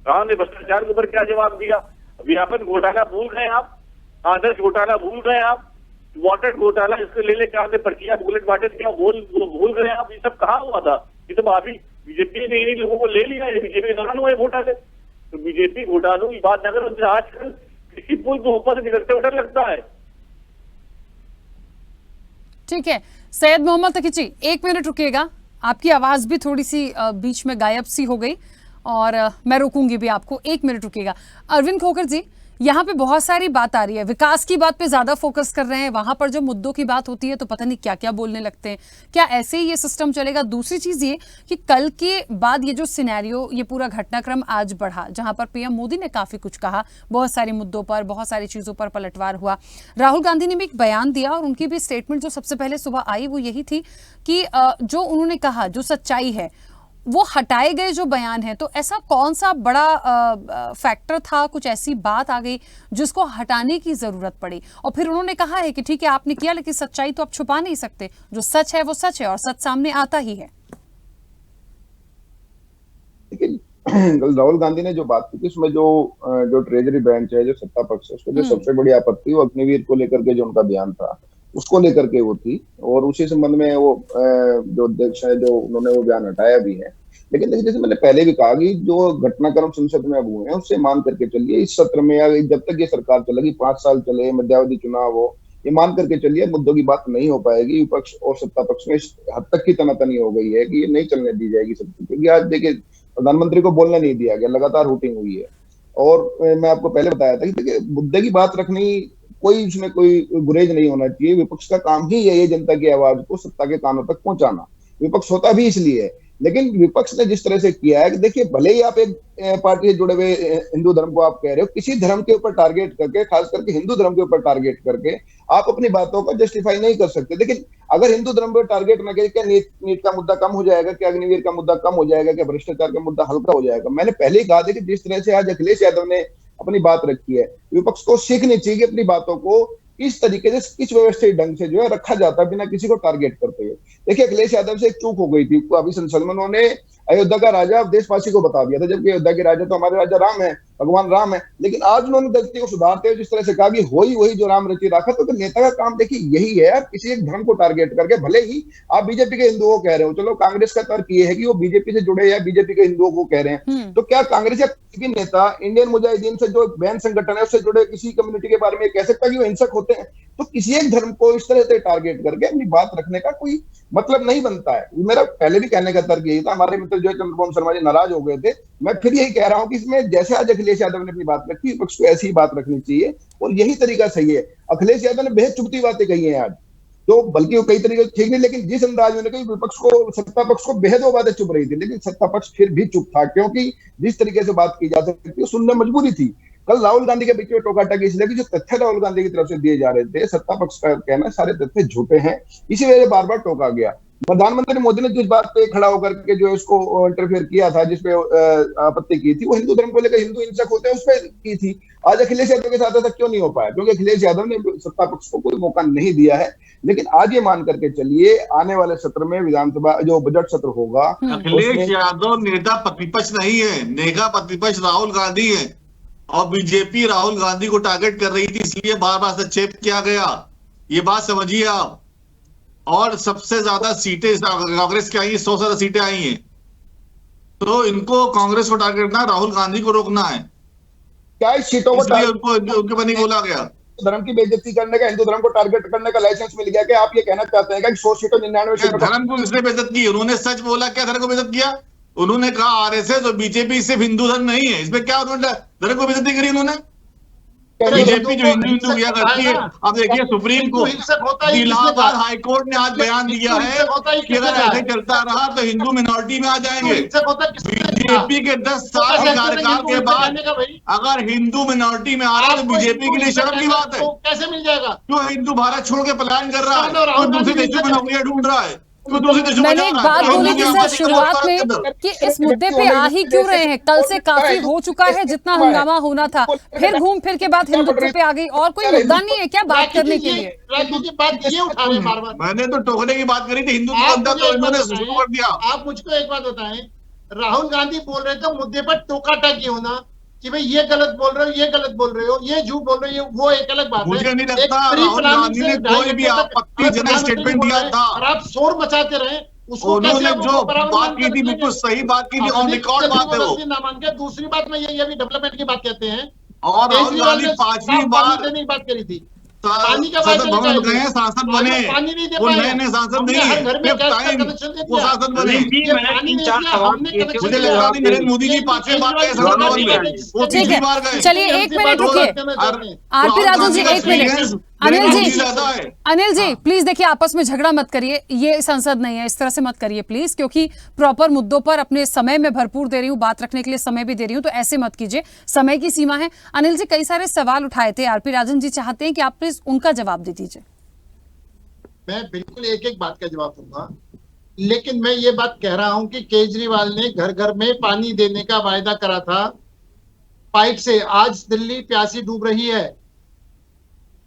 आपने भ्रष्टाचार के ऊपर क्या जवाब दिया, व्यापन घोटाला भूल गए आप, आदर्श घोटाला भूल गए आप, वाटर घोटाला इसको ले लेकर आपने प्रक्रिया बुलेट वाटर क्या भूल गए आप? ये सब कहाँ हुआ था? ये तो अभी बीजेपी ने इन्हीं लोगों को ले लिया है, बीजेपी दौरान हुए घोटाले, तो बीजेपी घोटालों की बात न करो, आजकल किसी पुल को ऊपर से निकलते हुए डर लगता है। ठीक है सैयद मोहम्मद तकी जी, 1 मिनट रुकिएगा, आपकी आवाज भी थोड़ी सी बीच में गायब सी हो गई और मैं रोकूंगी भी आपको, 1 मिनट रुकिएगा। अरविंद खोखर जी, यहाँ पे बहुत सारी बात आ रही है, विकास की बात पे ज्यादा फोकस कर रहे हैं, वहां पर जो मुद्दों की बात होती है तो पता नहीं क्या क्या बोलने लगते हैं। क्या ऐसे ही ये सिस्टम चलेगा? दूसरी चीज ये कि कल के बाद ये जो सिनेरियो, ये पूरा घटनाक्रम आज बढ़ा, जहां पर पीएम मोदी ने काफी कुछ कहा, बहुत सारे मुद्दों पर, बहुत सारी चीजों पर पलटवार हुआ, राहुल गांधी ने भी एक बयान दिया और उनकी भी स्टेटमेंट जो सबसे पहले सुबह आई वो यही थी कि जो उन्होंने कहा, जो सच्चाई है वो हटाए गए जो बयान है, तो ऐसा कौन सा बड़ा फैक्टर था, कुछ ऐसी बात आ गई जिसको हटाने की जरूरत पड़ी? और फिर उन्होंने कहा है कि ठीक है आपने किया, लेकिन सच्चाई तो आप छुपा नहीं सकते, जो सच है वो सच है और सच सामने आता ही है। कल राहुल गांधी ने जो बात की थी उसमें जो ट्रेजरी बेंच है, जो सत्ता पक्ष है, उसको जो सबसे बड़ी आपत्ति वो अग्निवीर को लेकर के जो उनका बयान था उसको लेकर के वो थी, और उसी संबंध में वो जो अध्यक्ष है जो उन्होंने वो बयान हटाया भी है। लेकिन देखिए, जैसे मैंने पहले भी कहा कि जो घटनाक्रम संसद में अब हुए हैं उससे मान करके चलिए, इस सत्र में या जब तक ये सरकार चलेगी, 5 साल चले, मध्यावधि चुनाव हो, ये मान करके चलिए मुद्दों की बात नहीं हो पाएगी। विपक्ष और सत्ता पक्ष में इस हद तक की तनातनी हो गई है कि ये नहीं चलने दी जाएगी सबको, क्योंकि आज देखिए प्रधानमंत्री को बोलने नहीं दिया गया, लगातार हुटिंग हुई है। और मैं आपको पहले बताया था कि देखिए मुद्दे की बात रखनी, कोई उसमें कोई गुरेज नहीं होना चाहिए। विपक्ष का काम ही यही है जनता की आवाज को सत्ता के कानों तक पहुंचाना, विपक्ष होता भी इसलिए है। लेकिन विपक्ष ने जिस तरह से किया है कि देखिए, भले ही आप एक पार्टी से जुड़े हुए हिंदू धर्म को आप कह रहे हो, किसी धर्म के ऊपर टारगेट करके, खास करके हिंदू धर्म के ऊपर टारगेट करके आप अपनी बातों को जस्टिफाई नहीं कर सकते। लेकिन अगर हिंदू धर्म पर टारगेट न करें, क्या नीट का मुद्दा कम हो जाएगा? क्या अग्निवीर का मुद्दा कम हो जाएगा? क्या भ्रष्टाचार का मुद्दा हल्का हो जाएगा? मैंने पहले ही कहा था कि जिस तरह से आज अखिलेश यादव ने अपनी बात रखी है, विपक्ष को सीखनी चाहिए कि अपनी बातों को इस तरीके से, किस व्यवस्थित ढंग से जो है रखा जाता है बिना किसी को टारगेट करते हुए। देखिए, अखिलेश यादव से एक चूक हो गई थी, अभी संसद में उन्होंने अयोध्या का राजा देशवासी को बता दिया था, जबकि अयोध्या के राजा तो हमारे राजा राम है, भगवान राम है। लेकिन आज उन्होंने गलती को सुधारते हुए जिस तरह से कहा कि वही जो राम रचि राखा, तो नेता का काम देखिए यही है, आप किसी एक धर्म को टारगेट करके, भले ही आप बीजेपी के हिंदुओं को कह रहे हो, चलो कांग्रेस का तर्क ये है कि वो बीजेपी से जुड़े या बीजेपी के हिंदुओं को कह रहे हैं, तो क्या कांग्रेस या किसी नेता इंडियन मुजाहिदीन से जो बैन संगठन है उससे जुड़े किसी कम्युनिटी के बारे में कह सकता है कि वो हिंसक होते हैं? तो किसी एक धर्म को इस तरह से टारगेट करके अपनी बात रखने का कोई मतलब नहीं बनता है। मेरा पहले भी कहने का तर्क यही था, हमारे मित्र जो चंद्रमोहन शर्मा जी नाराज हो गए थे, मैं फिर यही कह रहा हूं कि इसमें जैसे आज अखिलेश यादव ने अपनी बात रखी, विपक्ष को ऐसी ही बात रखनी चाहिए और यही तरीका सही है। अखिलेश यादव ने बेहद चुभती बातें कही हैं आज, तो बल्कि वो कई तरीके ठीक नहीं, लेकिन जिस अंदाज में कही विपक्ष को, सत्ता पक्ष को बेहद वो बातें चुभ रही थी, लेकिन सत्ता पक्ष फिर भी चुप था, क्योंकि जिस तरीके से बात की जा सकती है सुनने मजबूरी थी। कल राहुल गांधी के बीच में टोका टाकी इसलिए कि जो तथ्य राहुल गांधी की तरफ से दिए जा रहे थे, सत्ता पक्ष का कहना सारे तथ्य झूठे हैं, इसी वजह से बार बार टोका गया। प्रधानमंत्री मोदी ने जिस बात पे खड़ा होकर के जो इसको इंटरफेयर किया था, जिसपे आपत्ति की थी, वो हिंदू धर्म को लेकर हिंदू हिंसक होते हैं उस पर की थी। आज अखिलेश यादव के साथ ऐसा क्यों नहीं हो पाया? क्योंकि अखिलेश यादव ने सत्ता पक्ष को कोई मौका नहीं दिया है। लेकिन आज ये मान करके चलिए, आने वाले सत्र में विधानसभा जो बजट सत्र होगा, अखिलेश यादव नेता प्रतिपक्ष नहीं है, नेता प्रतिपक्ष राहुल गांधी है, और बीजेपी राहुल गांधी को टारगेट कर रही थी, इसलिए बार बार हस्तक्षेप किया गया। ये बात समझिए आप। और सबसे ज्यादा सीटें कांग्रेस की आई है, 100 से ज्यादा सीटें आई हैं, तो इनको कांग्रेस को टारगेट करना, राहुल गांधी को रोकना है। क्या इस सीटों को उनके बनी बोला गया? धर्म की बेइज्जती करने का, हिंदू धर्म को टारगेट करने का लाइसेंस मिल गया? क्या आप ये कहना चाहते हैं कि 100 सीटों 99 सीटों धर्म को किसने बेइज्जत की? उन्होंने सच बोला। क्या धर्म को बेइज्जत किया? उन्होंने कहा आरएसएस और बीजेपी सिर्फ हिंदू धर्म नहीं है। इसमें क्या उन्होंने धर्म को बेइज्जती करी? उन्होंने बीजेपी जो हिंदू किया करती है। अब देखिए, supreme court, Allahabad high court ने आज बयान दिया है कि अगर ऐसे चलता रहा तो हिंदू मिनॉरिटी में आ जाएंगे। बीजेपी के 10 साल कार्यकाल के बाद अगर हिंदू मिनॉरिटी में आ रहा है तो बीजेपी के लिए शर्म की बात है। कैसे मिल जाएगा? क्यों हिंदू भारत छोड़ के पलायन कर रहा है, दूसरे देशों में नौकरियां ढूंढ रहा है? मैंने एक बात बोली थी सर शुरुआत में कि इस मुद्दे पे आ ही क्यों रहे हैं? कल से काफी हो चुका है जितना हंगामा होना था, फिर घूम फिर के बात हिंदुत्व पे आ गई, और कोई मुद्दा नहीं है क्या बात करने के लिए? मैंने तो टोकने की बात करी थी, हिंदुत्व तो इन्होंने शुरू कर दिया। आप मुझको एक बात बताएं, राहुल गांधी बोल रहे थे मुद्दे पर टोका टाकी होना कि भाई ये गलत बोल रहे हो, ये गलत बोल रहे हो, ये झूठ बोल रहे हो, वो एक अलग बात है। मुझे नहीं लगता राहुल गांधी ने कोई भी आपत्तिजनक स्टेटमेंट दिया था। और आप शोर मचाते रहे उन्होंने जो बात की थी बिल्कुल सही बात की थी, ऑन रिकॉर्ड बात है वो। ना मान के दूसरी बात में ये अभी डेवलपमेंट की बात कहते हैं और राहुल गांधी 5वीं बार देने की बात करी थी, संसद भवन गए, सांसद बने, वो नए नए सांसद नहीं है, वो सांसद बने। मुझे लगता नहीं नरेंद्र मोदी जी 5वीं बार गए संसद भवन में, वो 3वीं बार गए। चलिए 1 मिनट रुकिए, RP Rajan ji 1 minute. Anil ji please देखिए, आपस में झगड़ा मत करिए, ये संसद नहीं है, इस तरह से मत करिए प्लीज, क्योंकि प्रॉपर मुद्दों पर अपने समय में भरपूर दे रही हूँ, बात रखने के लिए समय भी दे रही हूँ, तो ऐसे मत कीजिए, समय की सीमा है। अनिल जी कई सारे सवाल उठाए थे, आरपी राजन जी चाहते हैं कि आप प्लीज उनका जवाब दे दीजिए। मैं बिल्कुल एक एक बात का जवाब दूंगा, लेकिन मैं ये बात कह रहा हूं कि केजरीवाल ने घर घर में पानी देने का वायदा करा था पाइप से। आज दिल्ली प्यासी डूब रही है,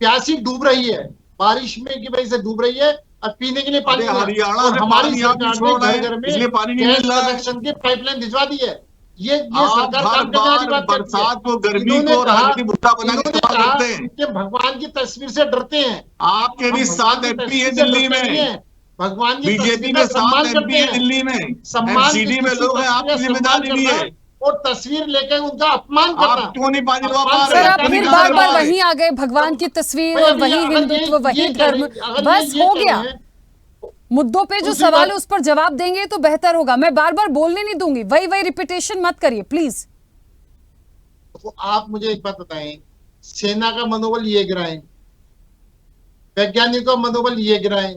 प्यासी डूब रही है, बारिश में की वजह से डूब रही है, और पीने के लिए पानी नहीं। हरियाणा और से हमारी पानी सरकार छोड़ ने रहे घर घर हैं, में इसलिए पानी नहीं गैस मिल रहा है। कनेक्शन की पाइपलाइन भिजवा दी है। ये आप सरकार हर काम करने वाली बार बात करती है। बरसात को, गर्मी इन्होंने को कहा- राजनीतिक मुद्दा बना के इन्होंने इस्तेमाल कहा करते हैं। कि भगवान की तस्वीर से डरते हैं। आपके भी हम 7 भगवान की MP तस्वीर है से दिल्ली डरते नहीं में, हैं। भगवान की बीजेपी तस्वीर में का 7 सम्मान MP करते है हैं। दिल्ली में, सम्मान NCD में किसी लोग हैं, आपकी तस्वीर का जिम्मेदारी नहीं सम्मान है। करना और तस्वीर लेकर उनका अपमान करना। आप क्यों नहीं पानी दबा पा अपमान रहे? सर आप करना फिर नहीं बार कर बार रहे। वहीं आ गए, भगवान की तस्वीर भाई, और अभी वही अगर हिंदुत्व, ये वही कह रहे धर्म, हैं, अगर बस ये हो कह गया। रहे हैं, मुद्दों पे जो दूसरी सवाल है बात- उस पर जवाब देंगे तो बेहतर होगा। मैं बार बार बोलने नहीं दूंगी, वही वही रिपीटेशन मत करिए प्लीज। तो आप मुझे एक बात बताएं, सेना का मनोबल ये गिराएं, वैज्ञानिकों का मनोबल ये गिराएं,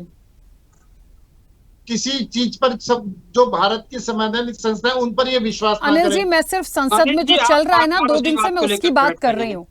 किसी चीज पर सब जो भारत की संवैधानिक संस्था है उन पर ये विश्वास ना अनिल करें। जी मैं सिर्फ संसद अनिल में जी, जो आप चल रहा है ना बार-बार 2 उसी दिन से बात मैं को उसकी लेकर बात पलट कर रहे रही हैं। हूँ।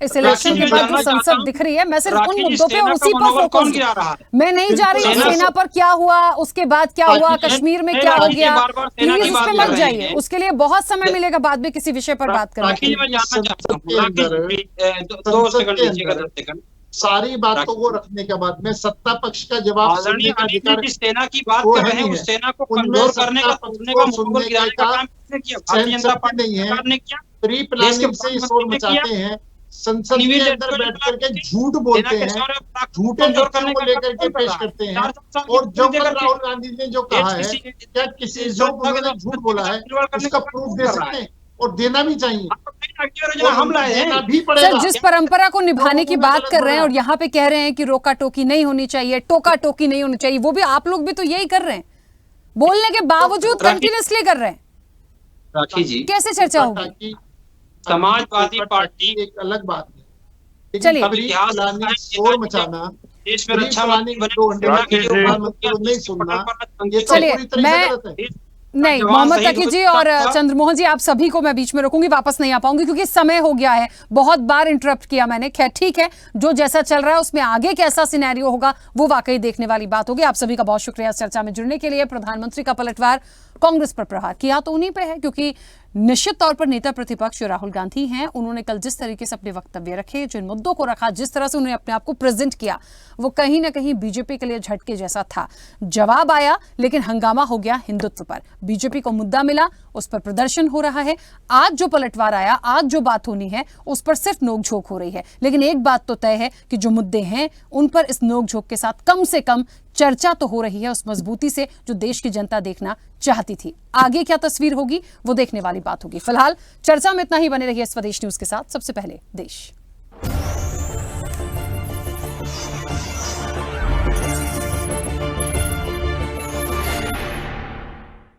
इस इलेक्शन के मैं बाद जानना जो चाहता संसद हूं, दिख रही है, मैं सिर्फ उन राखी जी, मुद्दों पे सेना और का उसी पर मनोबल कौन फोकस। गिरा रहा है? मैं नहीं जा रही हूँ सेना- सेना पर क्या हुआ, उसके बाद क्या हुआ, राखी जी, कश्मीर में नहीं, क्या हो राखी जी, गया, बार-बार सेना की प्लीज उस बात पर कर मत रहे जाइए, हैं। उसके लिए बहुत समय मिलेगा बाद में किसी विषय पर बात करने राखी के जी लिए। मैं जानना चाहता हूँ, संसद के राखी जी, अंदर- 2 संसद सेकंड के लीजिएगा, अंदर 10 सेकंड। सारी बातों को रखने के बाद में सत्ता पक्ष का जवाब सुनने आदरणीय का अनिल जी अधिकार जिस सेना की बात वो कर है रहे हैं, नहीं उस है। सेना को उनमें कमजोर सत्ता करने का, पक्ष तोड़ने को का, मनोबल सुनने गिराने का का काम किसने किया? भारतीय जनता सहनशक्ति पार्टी नहीं है। सरकार ने किया। प्री देश के प्लानिंग से ही शोर प्रधानमंत्री ने मचाते किया। हैं, संसद निविल के जैन अंदर को बैठ जो करके लगा झूठ सेना बोलते के हैं, शौर्य को झूठे कमजोर तथ्यों करने को का लेकर के काम पेश कर रहा करते है। हैं। 4 साल की और जो पूरी कल करके राहुल गांधी ने जो कहा है, क्या किसी जो उन्होंने झूठ बोला है उसका प्रूफ दे सकते हैं और देना भी चाहिए, और हम लाए देना हैं। भी सर पड़ेगा। जिस परंपरा को निभाने की लोगों में बात गलत कर रहे हैं हो और यहाँ पे कह रहे हैं कि रोका टोकी नहीं होनी चाहिए, टोका टोकी नहीं होनी चाहिए, वो भी आप लोग भी तो यही कर रहे हैं, बोलने के बावजूद कंटिन्यूअसली कर रहे हैं। राखी जी, कैसे चर्चा होगी? समाजवादी पार्टी एक अलग बात है, लेकिन चलिए। प्री प्लानिंग शोर मचाना, देश में प्री रक्षा प्लानिंग मंत्री जो बने, सेना सेना के के प्रधानमंत्री को नहीं सुनना, ये तो चलिए, पूरी तरह से मैं- गलत है। नहीं, जवान मोहम्मद शहीद तकी हो जी चुका और था। चंद्रमोहन जी, आप सभी को मैं बीच में रोकूंगी, वापस नहीं आ पाऊंगी क्योंकि समय हो गया है, बहुत बार इंटरप्ट किया मैंने। खैर ठीक है, जो जैसा चल रहा है उसमें आगे कैसा सिनेरियो होगा वो वाकई देखने वाली बात होगी। आप सभी का बहुत शुक्रिया इस चर्चा में जुड़ने के लिए। प्रधानमंत्री का पलटवार कांग्रेस पर प्रहार किया तो उन्हीं पे है, क्योंकि निश्चित तौर पर नेता प्रतिपक्ष जो राहुल गांधी हैं, उन्होंने कल जिस तरीके से अपने वक्तव्य रखे, जिन मुद्दों को रखा, जिस तरह से उन्होंने अपने आप को प्रेजेंट किया, वो कहीं ना कहीं बीजेपी के लिए झटके जैसा था। जवाब आया लेकिन हंगामा हो गया हिंदुत्व पर। बीजेपी को मुद्दा मिला, उस पर प्रदर्शन हो रहा है। आज जो पलटवार आया, आज जो बात होनी है, उस पर सिर्फ नोकझोंक हो रही है। लेकिन एक बात तो तय है कि जो मुद्दे हैं उन पर इस नोकझोंक के साथ कम से कम चर्चा तो हो रही है, उस मजबूती से जो देश की जनता देखना चाहती थी। आगे क्या तस्वीर होगी वो देखने वाली बात होगी। फिलहाल चर्चा में इतना ही। बने रहिए स्वदेश न्यूज के साथ। सबसे पहले देश।